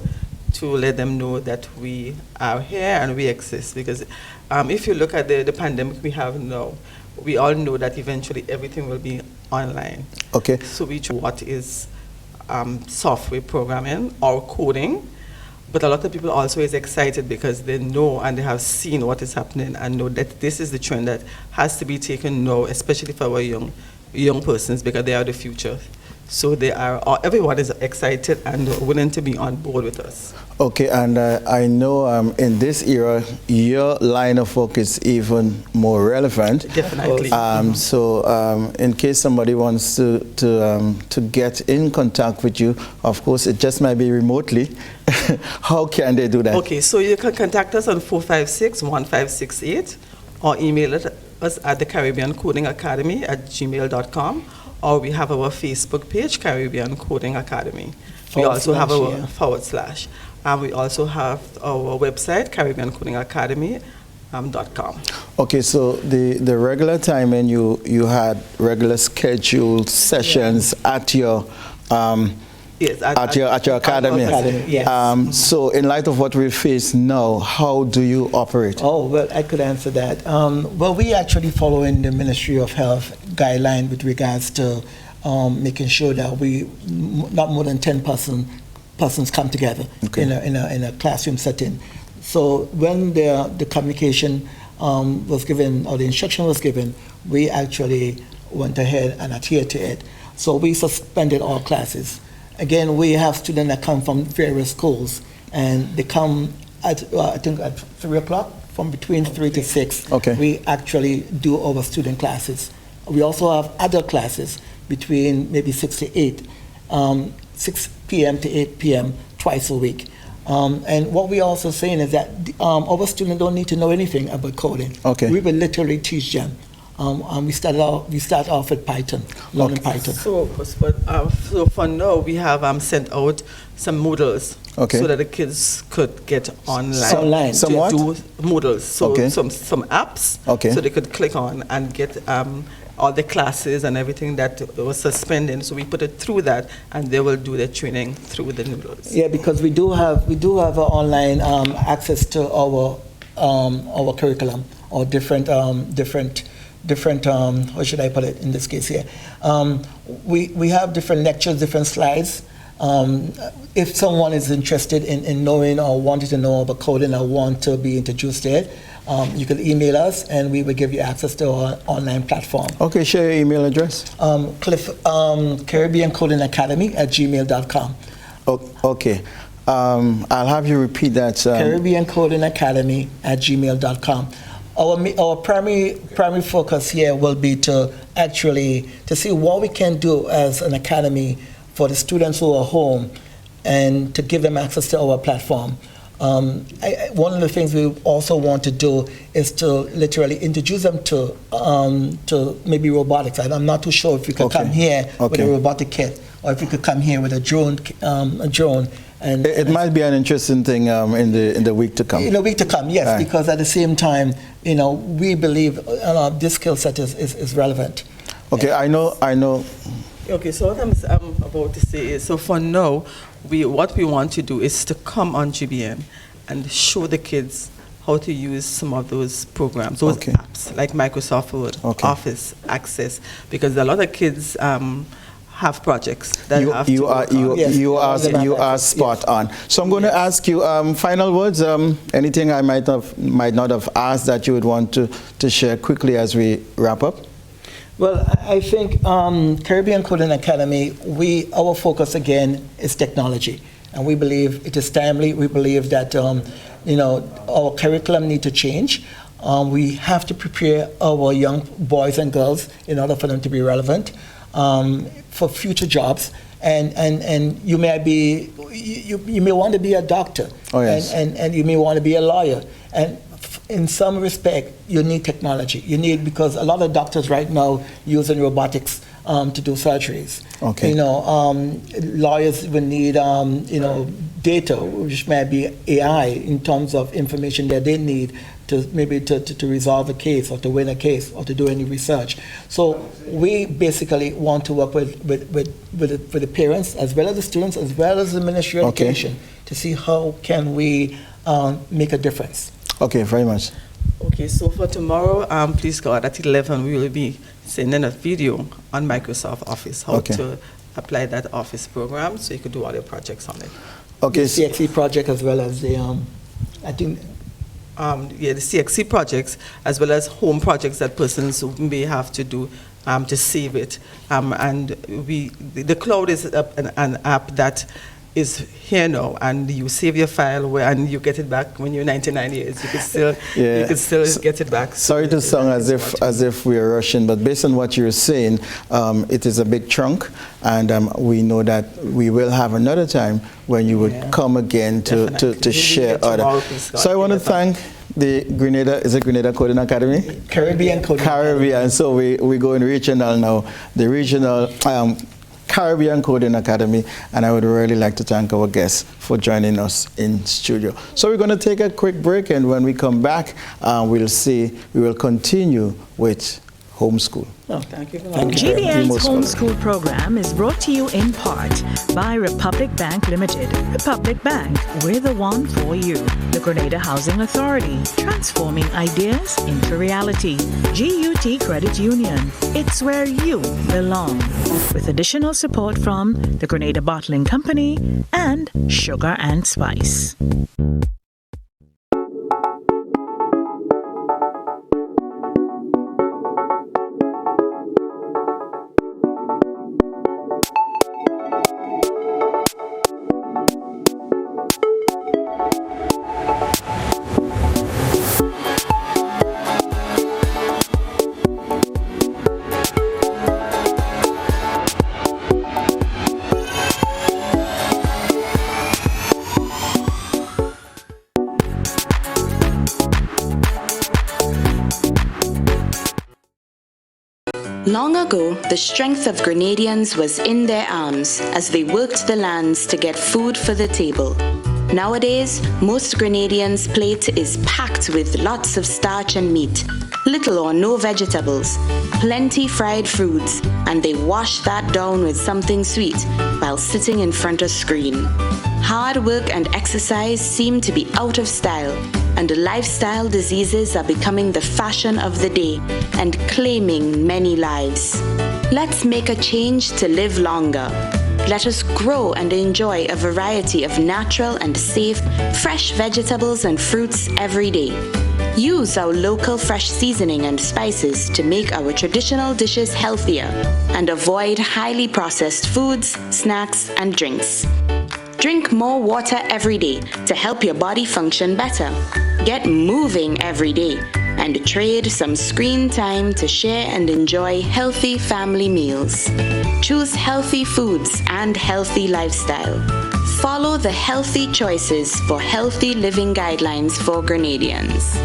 to let them know that we are here and we exist. Because if you look at the pandemic we have now, we all know that eventually everything will be online. Okay. So we try what is software programming or coding. But a lot of people also is excited because they know and they have seen what is happening and know that this is the trend that has to be taken now, especially for our young persons, because they are the future. So everyone is excited and willing to be on board with us. Okay, and I know in this era, your line of work is even more relevant. Definitely. So in case somebody wants to get in contact with you, of course, it just might be remotely. How can they do that? Okay, so you can contact us on 456-1568 or email us at the Caribbean Coding Academy at gmail.com. Or we have our Facebook page, Caribbean Coding Academy. We also have our /. And we also have our website, CaribbeanCodingAcademy.com. Okay, so the regular timing, you had regular scheduled sessions at your yes, at your academy. Yes. So in light of what we face now, how do you operate? Oh, well, I could answer that. Well, we actually follow in the Ministry of Health guideline with regards to making sure that not more than 10 persons come together in a classroom setting. So when the communication was given or the instruction was given, we actually went ahead and adhered to it. So we suspended all classes. Again, we have students that come from various schools, and they come at I think at 3 o'clock, from between 3 to 6. Okay. We actually do our student classes. We also have adult classes between maybe 6 to 8, 6 p.m. to 8 p.m. twice a week. And what we're also saying is that our students don't need to know anything about coding. Okay. We will literally teach them. We start off with Python, learning Python. So for now, we have sent out some Moodles, so that the kids could get online. Some what? Do Moodles, so some apps, Okay. so they could click on and get all the classes and everything that was suspended. So we put it through that, and they will do their training through the Moodles. Yeah, because we do have online access to our curriculum or different how should I put it in this case here? We have different lectures, different slides If someone is interested in knowing or wanting to know about coding or want to be introduced to it, you can email us and we will give you access to our online platform. Okay, share your email address. Caribbean Coding Academy @gmail.com. Okay. I'll have you repeat that. Caribbean Coding Academy @gmail.com. Our primary focus here will be to see what we can do as an academy for the students who are home and to give them access to our platform. One of the things we also want to do is to literally introduce them to maybe robotics. I'm not too sure if you could come here with a robotic kit or if you could come here with a drone. And it might be an interesting thing in the week to come. In the week to come, yes, right. Because at the same time, we believe this skill set is relevant. Okay, I know. Okay, so what I'm about to say is, so for now, what we want to do is to come on GBN and show the kids how to use some of those programs, those apps, like Microsoft Word, Office, Access, because a lot of kids have projects that you are spot on. So I'm going to ask you final words. Anything I might not have asked that you would want to share quickly as we wrap up? Well, I think Caribbean Coding Academy, our focus again is technology, and we believe it is timely. We believe that our curriculum need to change. We have to prepare our young boys and girls in order for them to be relevant for future jobs. And you may want to be a doctor, and you may want to be a lawyer, and in some respect, you need technology. Because a lot of doctors right now using robotics to do surgeries. Okay. Lawyers will need data, which may be AI in terms of information that they need to resolve a case or to win a case or to do any research. So we basically want to work with the parents as well as the students as well as the Ministry of Education to see how can we make a difference. Okay, very much. Okay, so for tomorrow, please God, at 11, we will be sending a video on Microsoft Office, how to apply that Office program, so you could do all your projects on it. Okay, the CXC project as well as the, the CXC projects, as well as home projects that persons may have to do to save it. And the cloud is an app that is here now, and you save your file and you get it back when you're 99 years. You could still get it back. Sorry to sound as if we are rushing, but based on what you're saying, it is a big chunk, and we know that we will have another time when you would come again to share other. So I want to thank the Grenada Coding Academy? Caribbean Coding Caribbean. So we go in regional now. The regional Caribbean Coding Academy, and I would really like to thank our guests for joining us in studio. So we're going to take a quick break, and when we come back, we will continue with homeschool. Oh, thank you. GBN's homeschool program is brought to you in part by Republic Bank Limited. Republic Bank, we're the one for you. The Grenada Housing Authority, transforming ideas into reality. GUT Credit Union, it's where you belong. With additional support from the Grenada Bottling Company and Sugar and Spice. Long ago, the strength of Grenadians was in their arms as they worked the lands to get food for the table. Nowadays, most Grenadians' plate is packed with lots of starch and meat, little or no vegetables, plenty fried foods, and they wash that down with something sweet while sitting in front of screen. Hard work and exercise seem to be out of style, and lifestyle diseases are becoming the fashion of the day and claiming many lives. Let's make a change to live longer. Let us grow and enjoy a variety of natural and safe, fresh vegetables and fruits every day. Use our local fresh seasoning and spices to make our traditional dishes healthier and avoid highly processed foods, snacks, and drinks. Drink more water every day to help your body function better. Get moving every day and trade some screen time to share and enjoy healthy family meals. Choose healthy foods and healthy lifestyle. Follow the healthy choices for healthy living guidelines for Grenadians.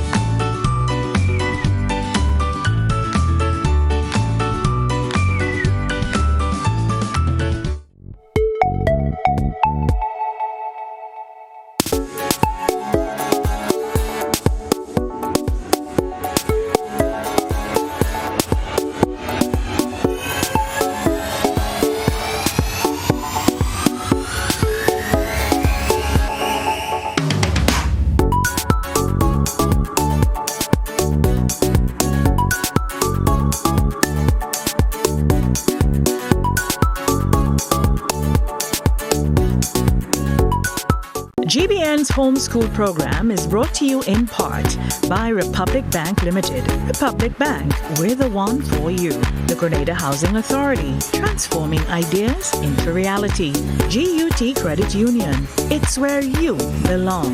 GBN's homeschool program is brought to you in part by Republic Bank Limited. Republic Bank, we're the one for you. The Grenada Housing Authority, transforming ideas into reality. GUT Credit Union, it's where you belong.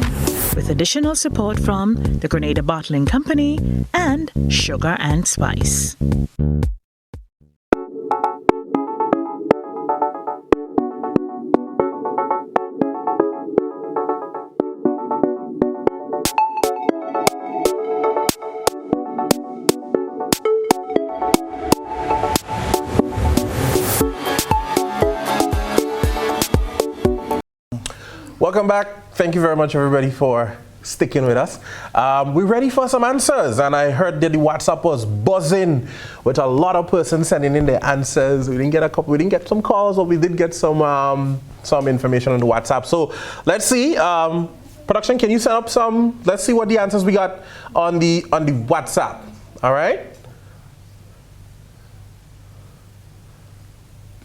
With additional support from the Grenada Bottling Company and Sugar and Spice. Welcome back. Thank you very much, everybody, for sticking with us. We're ready for some answers, and I heard that the WhatsApp was buzzing with a lot of persons sending in their answers. We didn't get some calls, but we did get some information on the WhatsApp. So let's see. Production, can you set up some? Let's see what the answers we got on the WhatsApp. All right.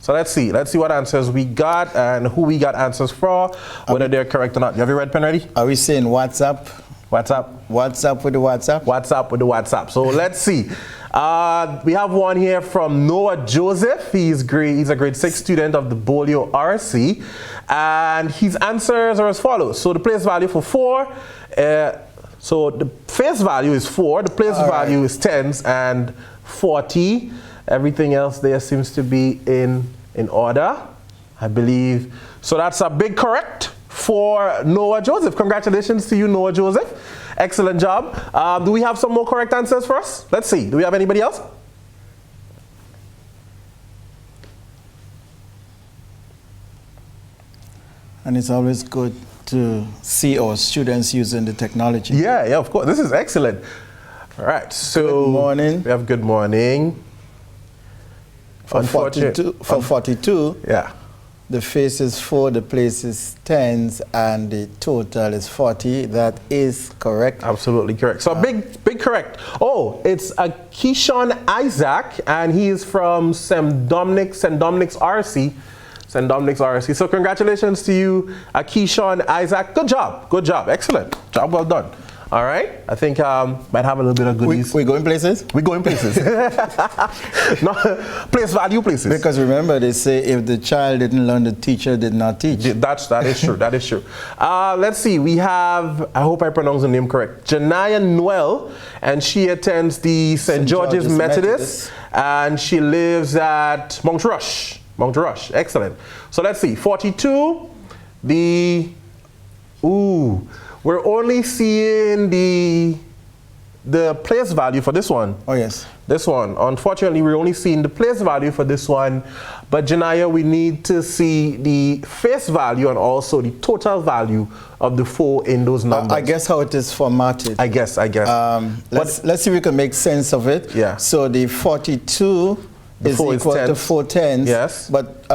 So let's see what answers we got and who we got answers for, whether they're correct or not. You have your red pen ready? Are we saying WhatsApp? WhatsApp? WhatsApp with the WhatsApp? WhatsApp with the WhatsApp. So let's see. We have one here from Noah Joseph. He's a grade 6 student of the Bolio RC. And his answers are as follows. So the place value for 4, so the face value is 4, the place value is 10s and 40. Everything else there seems to be in order, I believe. So that's a big correct for Noah Joseph. Congratulations to you, Noah Joseph. Excellent job. Do we have some more correct answers for us? Let's see. Do we have anybody else? And it's always good to see our students using the technology. Yeah, of course. This is excellent. All right. So good morning. We have good morning. For 42, yeah, the face is 4, the place is 10s, and the total is 40. That is correct. Absolutely correct. So big correct. Oh, it's a Keyshawn Isaac, and he is from St. Dominic's RC. St. Dominic's RC. So congratulations to you, Keyshawn Isaac. Good job. Excellent job. Well done. All right. I think might have a little bit of goodies. We going places? We going places. No, place value places. Because remember, they say if the child didn't learn, the teacher did not teach. That is true. That is true. Let's see. We have, I hope I pronounce the name correct, Janaya Noel, and she attends the St. George's Methodist, and she lives at Mount Rush. Excellent. So let's see. 42. We're only seeing the place value for this one. Oh, yes. This one. Unfortunately, we're only seeing the place value for this one. But Janaya, we need to see the face value and also the total value of the 4 in those numbers. I guess how it is formatted. I guess. Let's see if we can make sense of it. Yeah. So the 42 is equal to 4 10s. Yes. But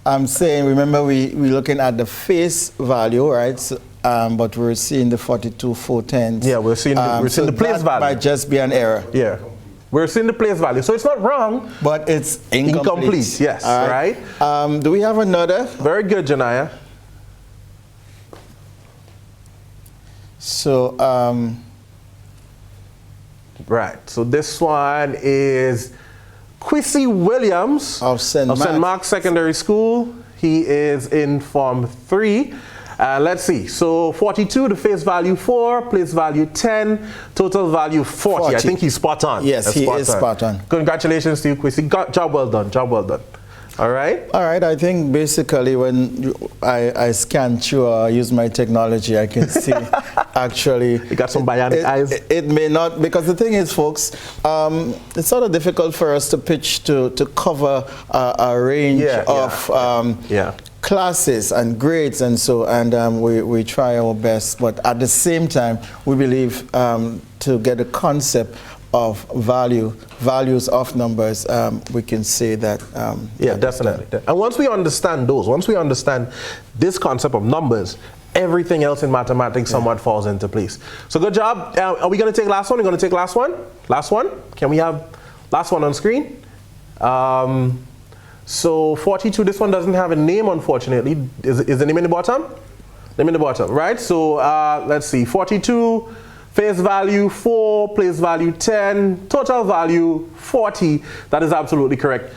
I'm saying, remember, we're looking at the face value, right? So, but we're seeing the 42 4 10s. Yeah, we're seeing the place value. Might just be an error. Yeah. We're seeing the place value. So it's not wrong. But it's incomplete. Yes, all right. Do we have another? Very good, Janaya. So, right. So this one is Quissy Williams of St. Mark's Secondary School. He is in Form 3. Let's see. So 42, the face value 4, place value 10, total value 40. I think he's spot on. Yes, he is spot on. Congratulations to you, Quissy. Job well done. Job well done. All right. All right. I think basically when I scan through or use my technology, I can see actually. You got some bionic eyes. It may not, because the thing is, folks, it's sort of difficult for us to pitch to cover a range of classes and grades and so, and we try our best, but at the same time, we believe to get a concept of values of numbers, we can say that. Yeah, definitely. And once we understand those, once we understand this concept of numbers, everything else in mathematics somewhat falls into place. So good job. Are we going to take last one? We're going to take last one? Last one? Can we have last one on screen? So 42, this one doesn't have a name, unfortunately. Is the name in the bottom? Name in the bottom, right? So let's see, 42, face value 4, place value 10, total value 40. That is absolutely correct.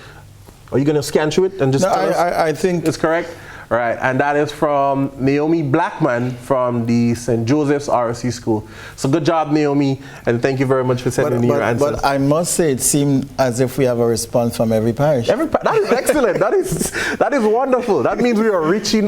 Are you going to scan through it and just tell us? I think it's correct. All right, and that is from Naomi Blackman from the St. Joseph's RSC School. So good job, Naomi, and thank you very much for sending me your answers. But I must say, it seemed as if we have a response from every parish. That is excellent. that is wonderful. That means we are reaching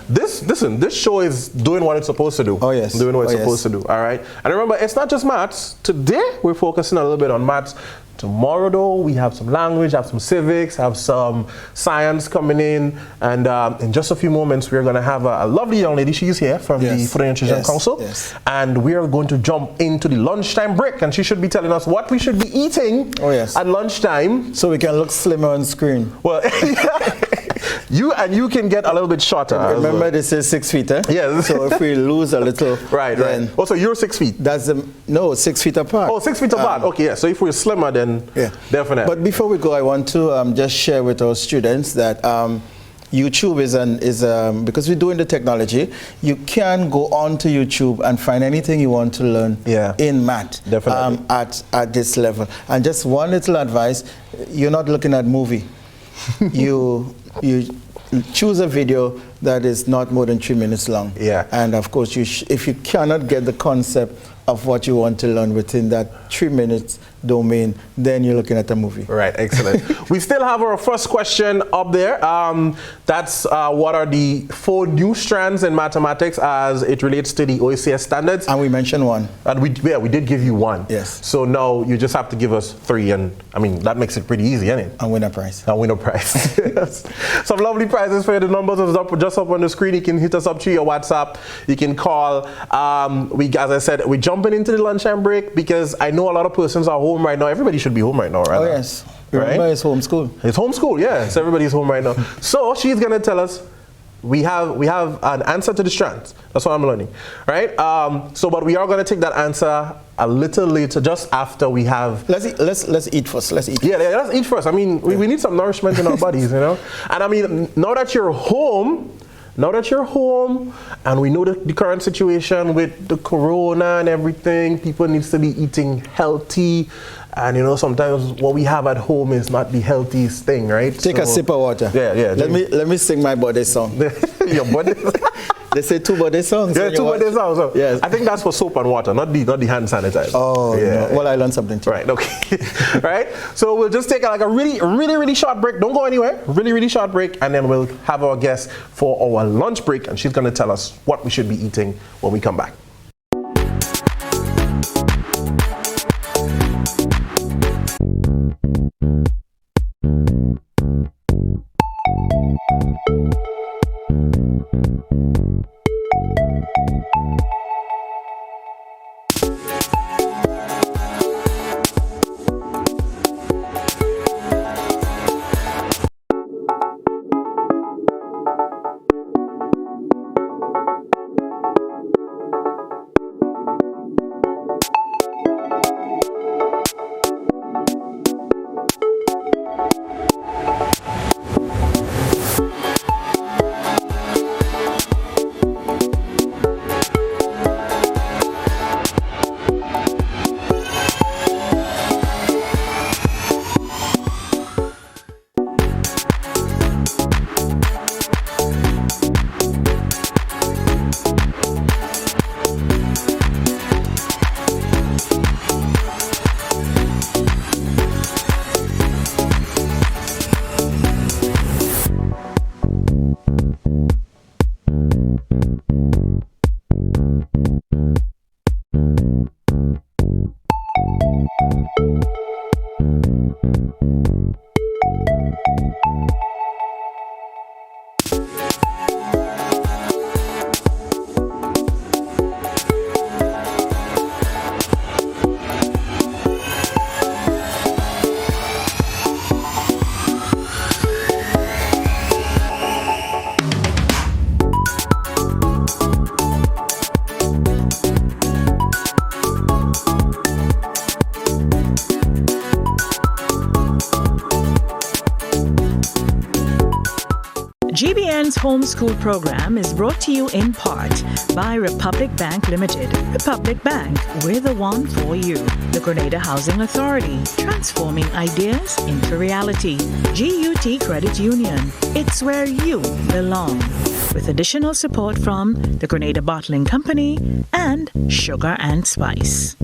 this show is doing what it's supposed to do. Oh yes, doing what it's supposed to do. All right, and remember, it's not just maths. Today we're focusing a little bit on maths. Tomorrow, though, we have some language, have some civics, have some science coming in, and in just a few moments, we're going to have a lovely young lady. She's here from the Food and Nutrition Council, and we are going to jump into the lunchtime break, and she should be telling us what we should be eating at lunchtime, so we can look slimmer on screen. Well, you can get a little bit shorter. Remember, this is 6 feet, eh? Yes. So if we lose a little, right. Also, you're 6 feet. That's 6 feet apart. Oh, 6 feet apart. Okay, yeah. So if we're slimmer, then definitely. But before we go, I want to just share with our students that YouTube is because we're doing the technology, you can go on to YouTube and find anything you want to learn in math at this level. And just one little advice: you're not looking at movie. you choose a video that is not more than 3 minutes long. Yeah. And of course, if you cannot get the concept of what you want to learn within that 3 minutes domain, then you're looking at a movie. Right, excellent. We still have our first question up there. That's what are the 4 new strands in mathematics as it relates to the OECS standards? And we mentioned one. And we did give you one. Yes. So now you just have to give us 3, and I mean that makes it pretty easy, isn't it? And win a prize. And win a prize. Some lovely prizes for you. The numbers are just up on the screen. You can hit us up through your WhatsApp. You can call. As I said, we're jumping into the lunchtime break because I know a lot of persons are home right now. Everybody should be home right now, right? Oh yes. Remember, it's homeschool. It's homeschool, yes. Everybody's home right now. So she's gonna tell us we have an answer to the strands. That's what I'm learning, right? But we are gonna take that answer a little later, just after we have. Let's eat first. Let's eat. Yeah, let's eat first. I mean, we need some nourishment in our bodies, you know. And I mean, now that you're home, and we know the current situation with the corona and everything, people needs to be eating healthy. And you know, sometimes what we have at home is not the healthiest thing, right? Take a sip of water. Yeah. Let me sing my body song. Your body. They say 2 body songs. Yeah, 2 body songs. So yes. I think that's for soap and water, not the hand sanitizer. Oh, yeah. No. Well, I learned something too. Right. Okay. Right. So we'll just take a really short break. Don't go anywhere. Really short break, and then we'll have our guest for our lunch break, and she's going to tell us what we should be eating when we come back. Homeschool program is brought to you in part by Republic Bank Limited. Republic Bank, we're the one for you. The Grenada Housing Authority, transforming ideas into reality. GUT Credit Union, it's where you belong. With additional support from the Grenada Bottling Company and Sugar and Spice.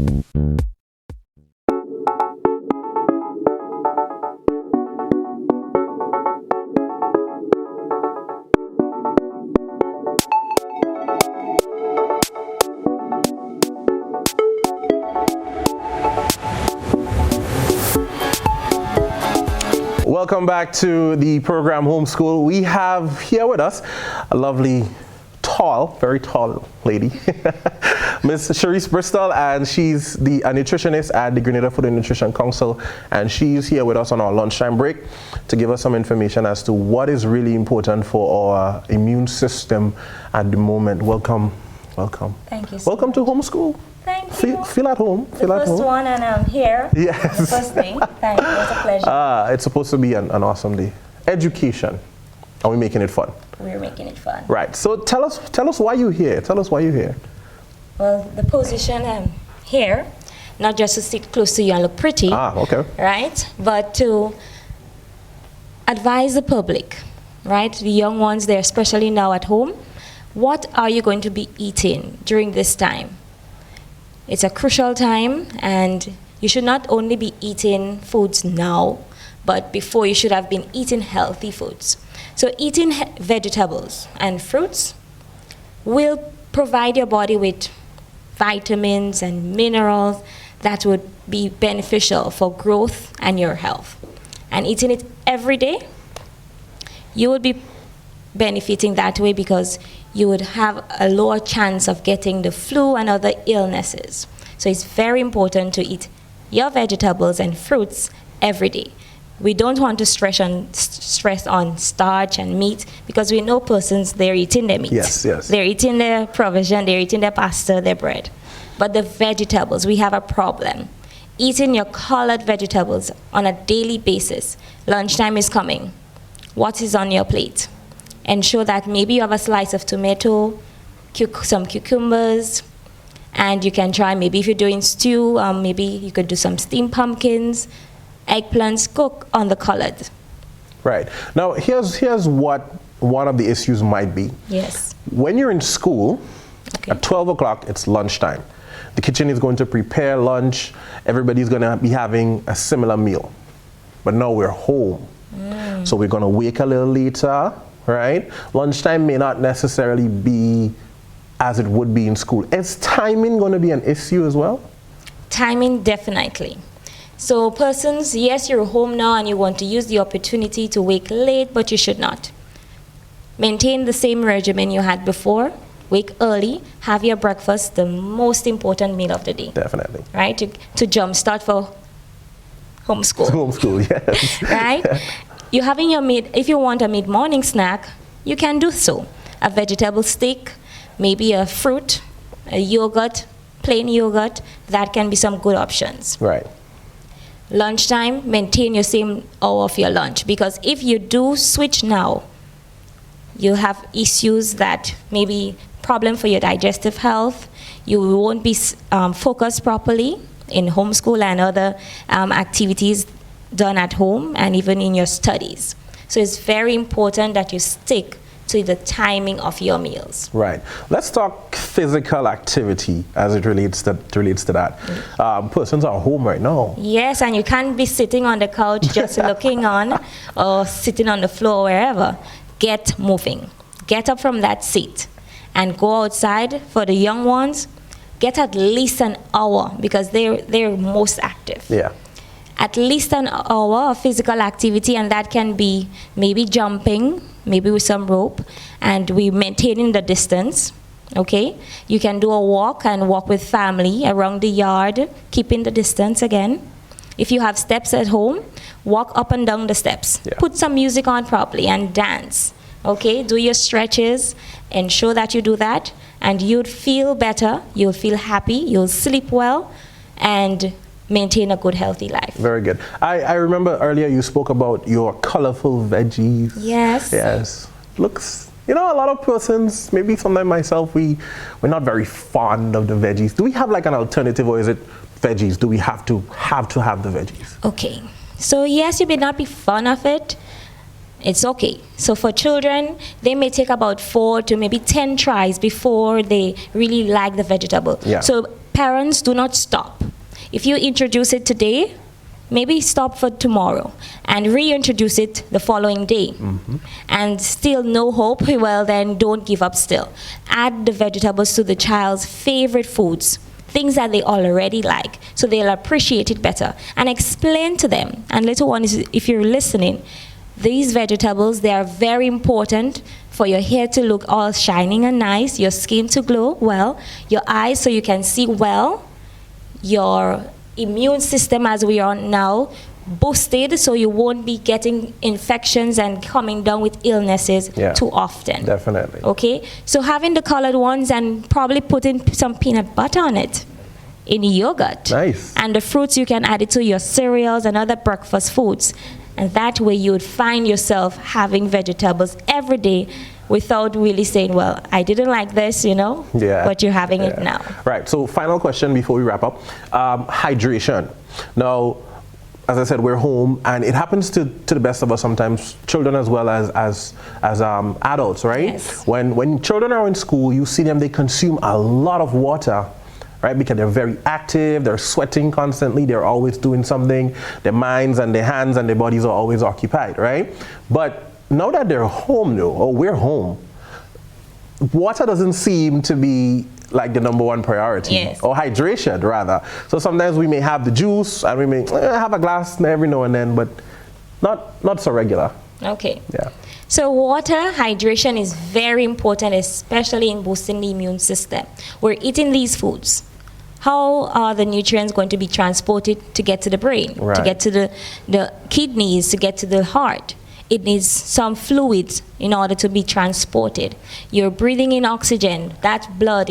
Welcome back to the program Homeschool. We have here with us a lovely, tall, very tall lady, Miss Cherise Bristol, and she's a nutritionist at the Grenada Food and Nutrition Council, and she's here with us on our lunchtime break to give us some information as to what is really important for our immune system at the moment. Welcome. Thank you so Welcome to Homeschool. Thank you. Feel at home. The first one, and I'm here. Yes. The first thing. Thank you. It's a pleasure. It's supposed to be an awesome day. Education. Are we making it fun? We're making it fun. Right. So tell us why you're here. Tell us why you're here. Well, the position I'm here, not just to sit close to you and look pretty. Okay. Right? But to advise the public, right? The young ones there, especially now at home. What are you going to be eating during this time? It's a crucial time, and you should not only be eating foods now, but before you should have been eating healthy foods. So eating vegetables and fruits will provide your body with vitamins and minerals that would be beneficial for growth and your health. And eating it every day, you would be benefiting that way because you would have a lower chance of getting the flu and other illnesses. So it's very important to eat your vegetables and fruits every day. We don't want to stress on starch and meat because we know persons, they're eating their meat. Yes. They're eating their provision, they're eating their pasta, their bread. But the vegetables, we have a problem. Eating your colored vegetables on a daily basis. Lunchtime is coming. What is on your plate? Ensure that maybe you have a slice of tomato, some cucumbers, and you can try, maybe if you're doing stew, maybe you could do some steamed pumpkins, eggplants, cook on the colored. Right. Now, here's what one of the issues might be. Yes. When you're in school, at 12 o'clock, it's lunchtime. The kitchen is going to prepare lunch. Everybody's going to be having a similar meal. But now we're home. So we're going to wake a little later. Right? Lunchtime may not necessarily be as it would be in school. Is timing going to be an issue as well? Timing, definitely. So persons, yes, you're home now and you want to use the opportunity to wake late, but you should not. Maintain the same regimen you had before. Wake early, have your breakfast, the most important meal of the day. Definitely. Right? To jumpstart for homeschool. Homeschool, yes. Right? You're having your if you want a mid-morning snack, you can do so. A vegetable steak, maybe a fruit, a yogurt, plain yogurt, that can be some good options. Right. Lunchtime, maintain your same hour of your lunch, because if you do switch now, you'll have issues that maybe problem for your digestive health, you won't be focused properly in homeschool and other activities done at home and even in your studies. So it's very important that you stick to the timing of your meals. Right. Let's talk physical activity as it relates to that. Persons are home right now. Yes, and you can't be sitting on the couch just looking on or sitting on the floor, wherever. Get moving. Get up from that seat and go outside. For the young ones, get at least an hour because they're most active. Yeah. At least an hour of physical activity, and that can be maybe jumping, maybe with some rope, and we maintaining the distance. Okay, you can do a walk and walk with family around the yard, keeping the distance again. If you have steps at home, walk up and down the steps. Yeah. Put some music on properly and dance. Okay, do your stretches, ensure that you do that, and you'd feel better, you'll feel happy, you'll sleep well, and maintain a good, healthy life. Very good. I remember earlier you spoke about your colorful veggies. Yes. Yes. Looks you know, a lot of persons, maybe sometimes myself, we're not very fond of the veggies. Do we have like an alternative, or is it veggies? Do we have to have the veggies? Okay. So yes, you may not be fond of it. It's okay. So for children, they may take about 4 to maybe 10 tries before they really like the vegetable. Yeah. So parents, do not stop. If you introduce it today, maybe stop for tomorrow and reintroduce it the following day. And still no hope, well then don't give up still. Add the vegetables to the child's favorite foods, things that they already like, so they'll appreciate it better. And explain to them, and little ones, if you're listening, these vegetables, they are very important for your hair to look all shining and nice, your skin to glow well, your eyes so you can see well, your immune system, as we are now, boosted so you won't be getting infections and coming down with illnesses too often. Definitely. Okay, so having the colored ones and probably putting some peanut butter on it in yogurt. Nice. And the fruits, you can add it to your cereals and other breakfast foods. And that way you would find yourself having vegetables every day without really saying, well, I didn't like this, you know, but you're having it now. Right, so final question before we wrap up. Hydration. Now, as I said, we're home, and it happens to the best of us sometimes, children as well as adults, right? Yes. When children are in school, you see them, they consume a lot of water, right? Because they're very active, they're sweating constantly, they're always doing something, their minds and their hands and their bodies are always occupied, right? But now that they're home though, or we're home, water doesn't seem to be like the #1 priority, or hydration rather. So sometimes we may have the juice and we may have a glass every now and then, but not so regular. Okay. Yeah. So water hydration is very important, especially in boosting the immune system. We're eating these foods. How are the nutrients going to be transported to get to the brain, to get to the kidneys, to get to the heart? It needs some fluids in order to be transported. You're breathing in oxygen, that's blood,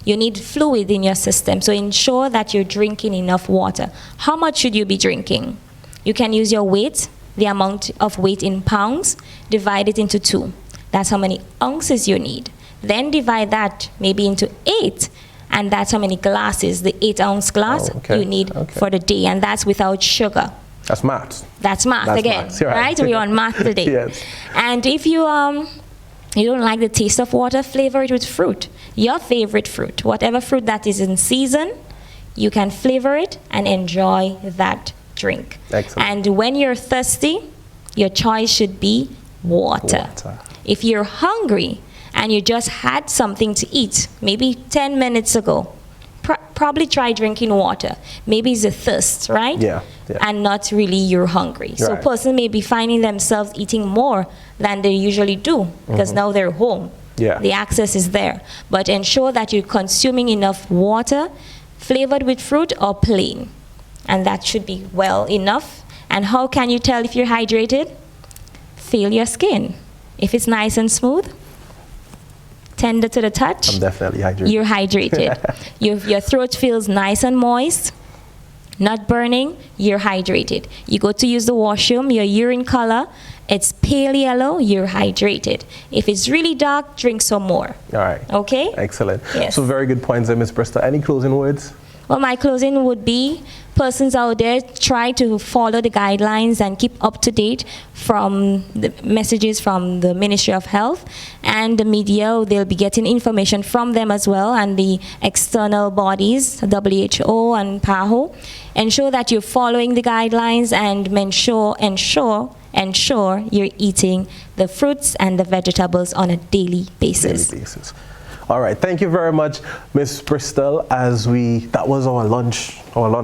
you need fluid in your system. So ensure that you're drinking enough water. How much should you be drinking? You can use your weight, the amount of weight in pounds, divide it into 2. That's how many ounces you need. Then divide that maybe into 8, and that's how many glasses, the 8-ounce glass you need for the day, and that's without sugar. That's maths. That's math again, right? We're on math today. Yes. And if you don't like the taste of water, flavor it with fruit. Your favorite fruit, whatever fruit that is in season, you can flavor it and enjoy that drink. Excellent. And when you're thirsty, your choice should be water. If you're hungry and you just had something to eat, maybe 10 minutes ago, probably try drinking water. Maybe it's a thirst, right? Yeah. And not really you're hungry. So a person may be finding themselves eating more than they usually do because now they're home. Yeah. The access is there. But ensure that you're consuming enough water, flavored with fruit or plain. And that should be well enough. And how can you tell if you're hydrated? Feel your skin. If it's nice and smooth, tender to the touch, I'm definitely hydrated. You're hydrated. Your throat feels nice and moist, not burning, you're hydrated. You go to use the washroom, your urine color, it's pale yellow, you're hydrated. If it's really dark, drink some more. All right. Okay? Excellent. Yes. So very good points there, Ms. Bristol. Any closing words? Well, my closing would be, persons out there, try to follow the guidelines and keep up to date from the messages from the Ministry of Health and the media. They'll be getting information from them as well, and the external bodies, WHO and PAHO. Ensure that you're following the guidelines and ensure you're eating the fruits and the vegetables on a daily basis. All right, thank you very much, Ms. Bristol. That was our lunch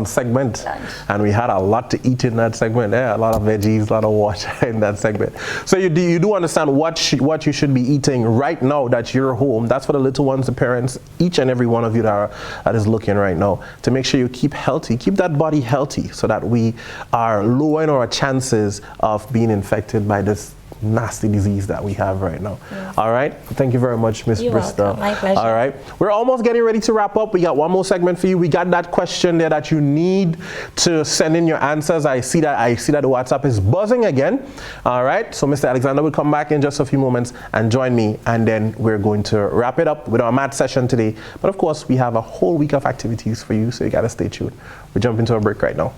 segment, and we had a lot to eat in that segment. A lot of veggies, a lot of water in that segment. So you do understand what you should be eating right now that you're home. That's for the little ones, the parents, each and every one of you that is looking right now, to make sure you keep healthy, keep that body healthy, so that we are lowering our chances of being infected by this nasty disease that we have right now. All right. Thank you very much, Miss Bristol. Welcome. My pleasure. All right. We're almost getting ready to wrap up. We got one more segment for you. We got that question there that you need to send in your answers. I see that the WhatsApp is buzzing again. All right. So Mr. Alexander will come back in just a few moments and join me, and then we're going to wrap it up with our math session today. But of course, we have a whole week of activities for you, so you got to stay tuned. We jump into a break right now.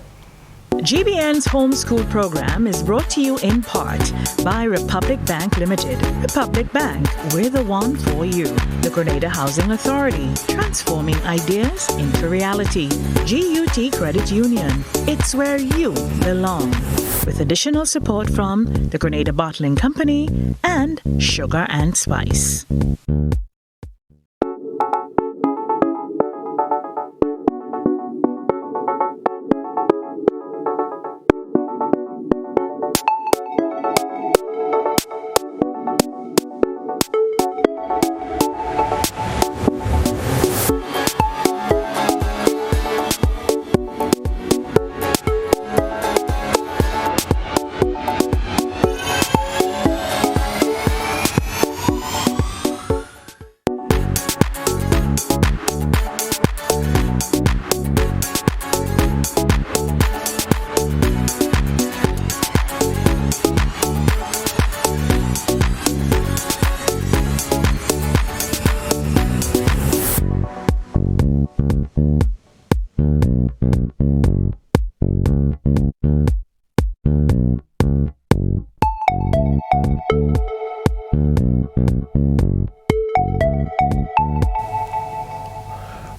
GBN's homeschool program is brought to you in part by Republic Bank Limited. Republic Bank, we're the one for you. The Grenada Housing Authority, transforming ideas into reality. GUT Credit Union, it's where you belong. With additional support from the Grenada Bottling Company and Sugar and Spice.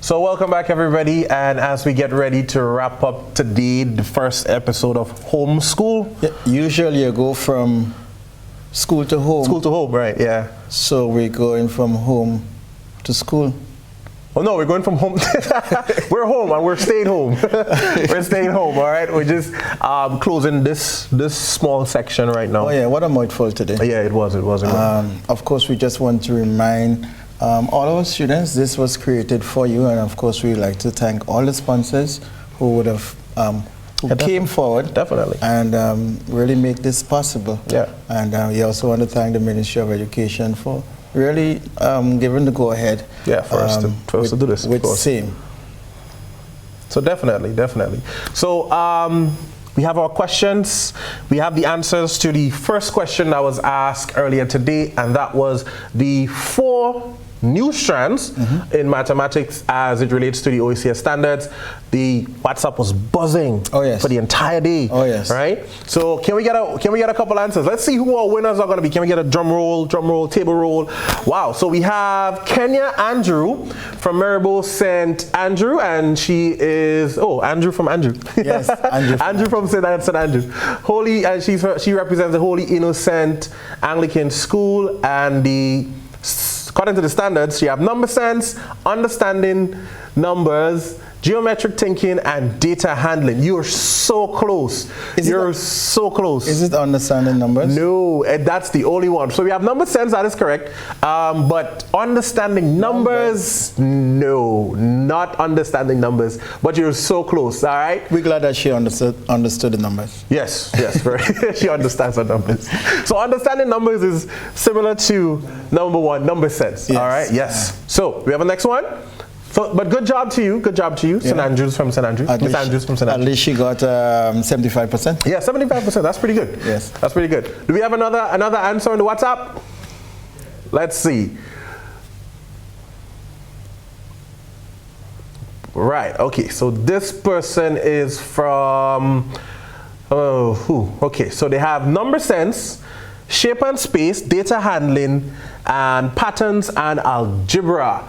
So welcome back, everybody, and as we get ready to wrap up today, the first episode of Homeschool. Yeah, usually you go from school to home. School to home, right, yeah. So we're going from home to school. Oh no, we're going from home. We're home and we're staying home. We're staying home, all right? We're just closing this small section right now. Oh yeah, what a mouthful today. Yeah, it was. Of course, we just want to remind all our students this was created for you, and of course we like to thank all the sponsors who would have came forward and really make this possible. Yeah. And we also want to thank the Ministry of Education for really giving the go-ahead. Yeah, for us to do this. With same. So definitely. So we have our questions. We have the answers to the first question that was asked earlier today, and that was the 4 new strands in mathematics as it relates to the OECS standards. The WhatsApp was buzzing for the entire day. Oh yes. Right? So can we get a couple answers? Let's see who our winners are going to be. Can we get a drum roll, table roll? Wow. So we have Kenya Andrew from Maribor St. Andrew, and she is Andrew from Andrew. Yes, Andrew from St. Andrew. Holy, and she represents the Holy Innocent Anglican School, and according to the standards, you have number sense, understanding numbers, geometric thinking, and data handling. You're so close. You're so close. Is it understanding numbers? No, that's the only one. So we have number sense, that is correct. But understanding numbers, no, not understanding numbers. But you're so close, all right? We're glad that she understood the numbers. Yes, very. She understands the numbers. So understanding numbers is similar to number 1, number sense. Yes. All right, yes. So we have a next one. So, but good job to you. Yeah. St. Andrews from St. Andrews. Miss Andrews from St. Andrews. At least she got 75%. Yeah, 75%. That's pretty good. Yes. That's pretty good. Do we have another answer on the WhatsApp? Let's see. Right. Okay. So this person is from who? Okay. So they have number sense, shape and space, data handling, and patterns and algebra.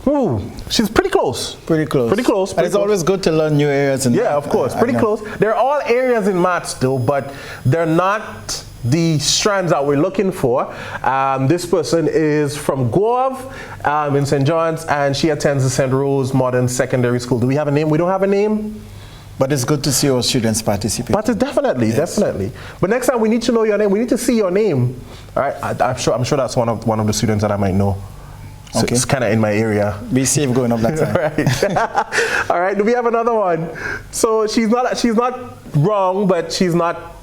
Ooh, she's pretty close. Pretty close. And it's always good to learn new areas. Yeah, of course. Pretty close. They're all areas in maths though, but they're not the strands that we're looking for. This person is from Guave in St. John's, and she attends the St. Rose Modern Secondary School. Do we have a name? We don't have a name. But it's good to see our students participate. But definitely. But next time we need to know your name. We need to see your name. All right. I'm sure that's one of the students that I might know. So okay. It's kind of in my area. Be safe going up that time. Right. All right. Do we have another one? So she's not wrong, but she's not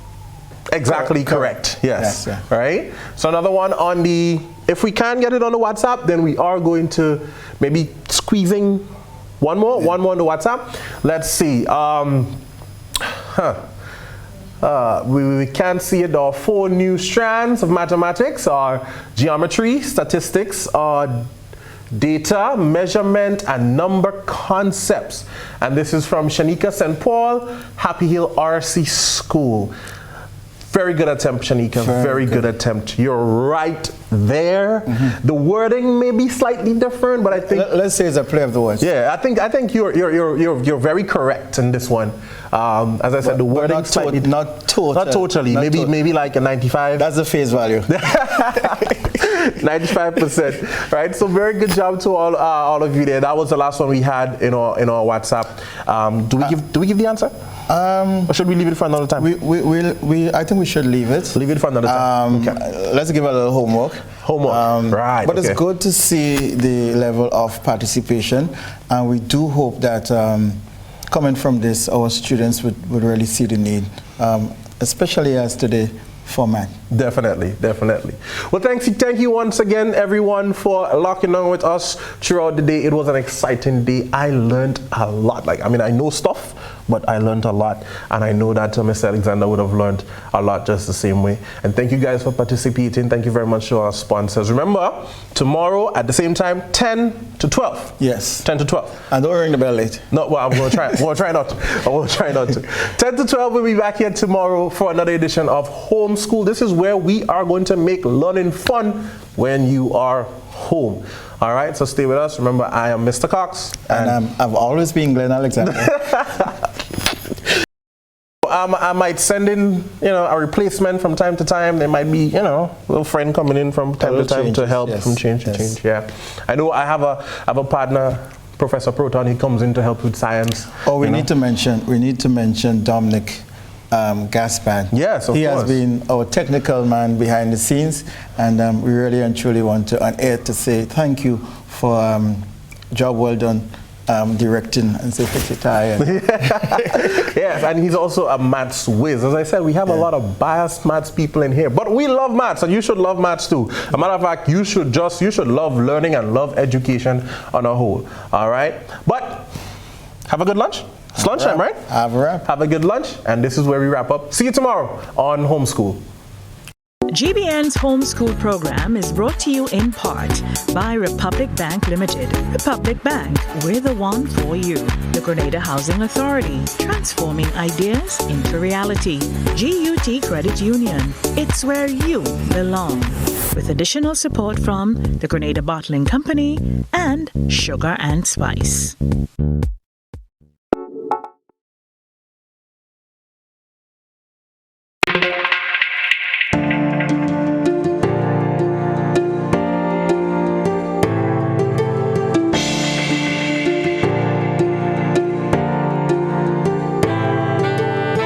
Exactly correct. Yes. Yeah. Right? So another one on the, if we can get it on the WhatsApp, then we are going to maybe squeezing one more on the WhatsApp. Let's see. We can't see it. There are 4 new strands of mathematics, are geometry, statistics, data, measurement, and number concepts. And this is from Shanika St. Paul, Happy Hill RC School. Very good attempt, Shanika. Very good attempt. You're right there. The wording may be slightly different, but I think let's say it's a play of the words. Yeah, I think you're very correct in this one. As I said, the wording not totally. Maybe like a 95. That's the face value. 95%, right? So very good job to all of you there. That was the last one we had in our WhatsApp. Do we give the answer? Or should we leave it for another time? I think we should leave it. Leave it for another time. Okay. Let's give a little homework. Right. But it's good to see the level of participation, and we do hope that coming from this, our students would really see the need, especially as today. Format. Definitely. Well, thank you once again, everyone, for locking on with us throughout the day. It was an exciting day. I learned a lot. I know stuff, but I learned a lot, and I know that Mr. Alexander would have learned a lot just the same way. And thank you guys for participating. Thank you very much to our sponsors. Remember, tomorrow at the same time, 10 to 12. Yes. 10 to 12. And don't ring the bell late. No, well, I'm going to try. I will try not to. 10 to 12, we'll be back here tomorrow for another edition of Homeschool. This is where we are going to make learning fun when you are home. All right, so stay with us. Remember, I am Mr. Cox. And I've always been Glenn Alexander. I might send in, a replacement from time to time. There might be, a little friend coming in from time to time to help from change to change. Yeah, I know. I have a partner, Professor Proton. He comes in to help with science. Oh, we need to mention Dominic Gaspard. Yes, of course. He has been our technical man behind the scenes, and we really and truly want to on air to say thank you for job well done. Directing and say fix your tie. Yes, and he's also a maths whiz. As I said, we have a lot of biased maths people in here, but we love maths, and you should love maths too. As a matter of fact, you should love learning and love education on a whole. All right, but have a good lunch. It's lunchtime, right? Have a wrap. Have a good lunch, and this is where we wrap up. See you tomorrow on Homeschool. GBN's Homeschool program is brought to you in part by Republic Bank Limited. Republic Bank, we're the one for you. The Grenada Housing Authority, transforming ideas into reality. GUT Credit Union, it's where you belong. With additional support from the Grenada Bottling Company and Sugar and Spice.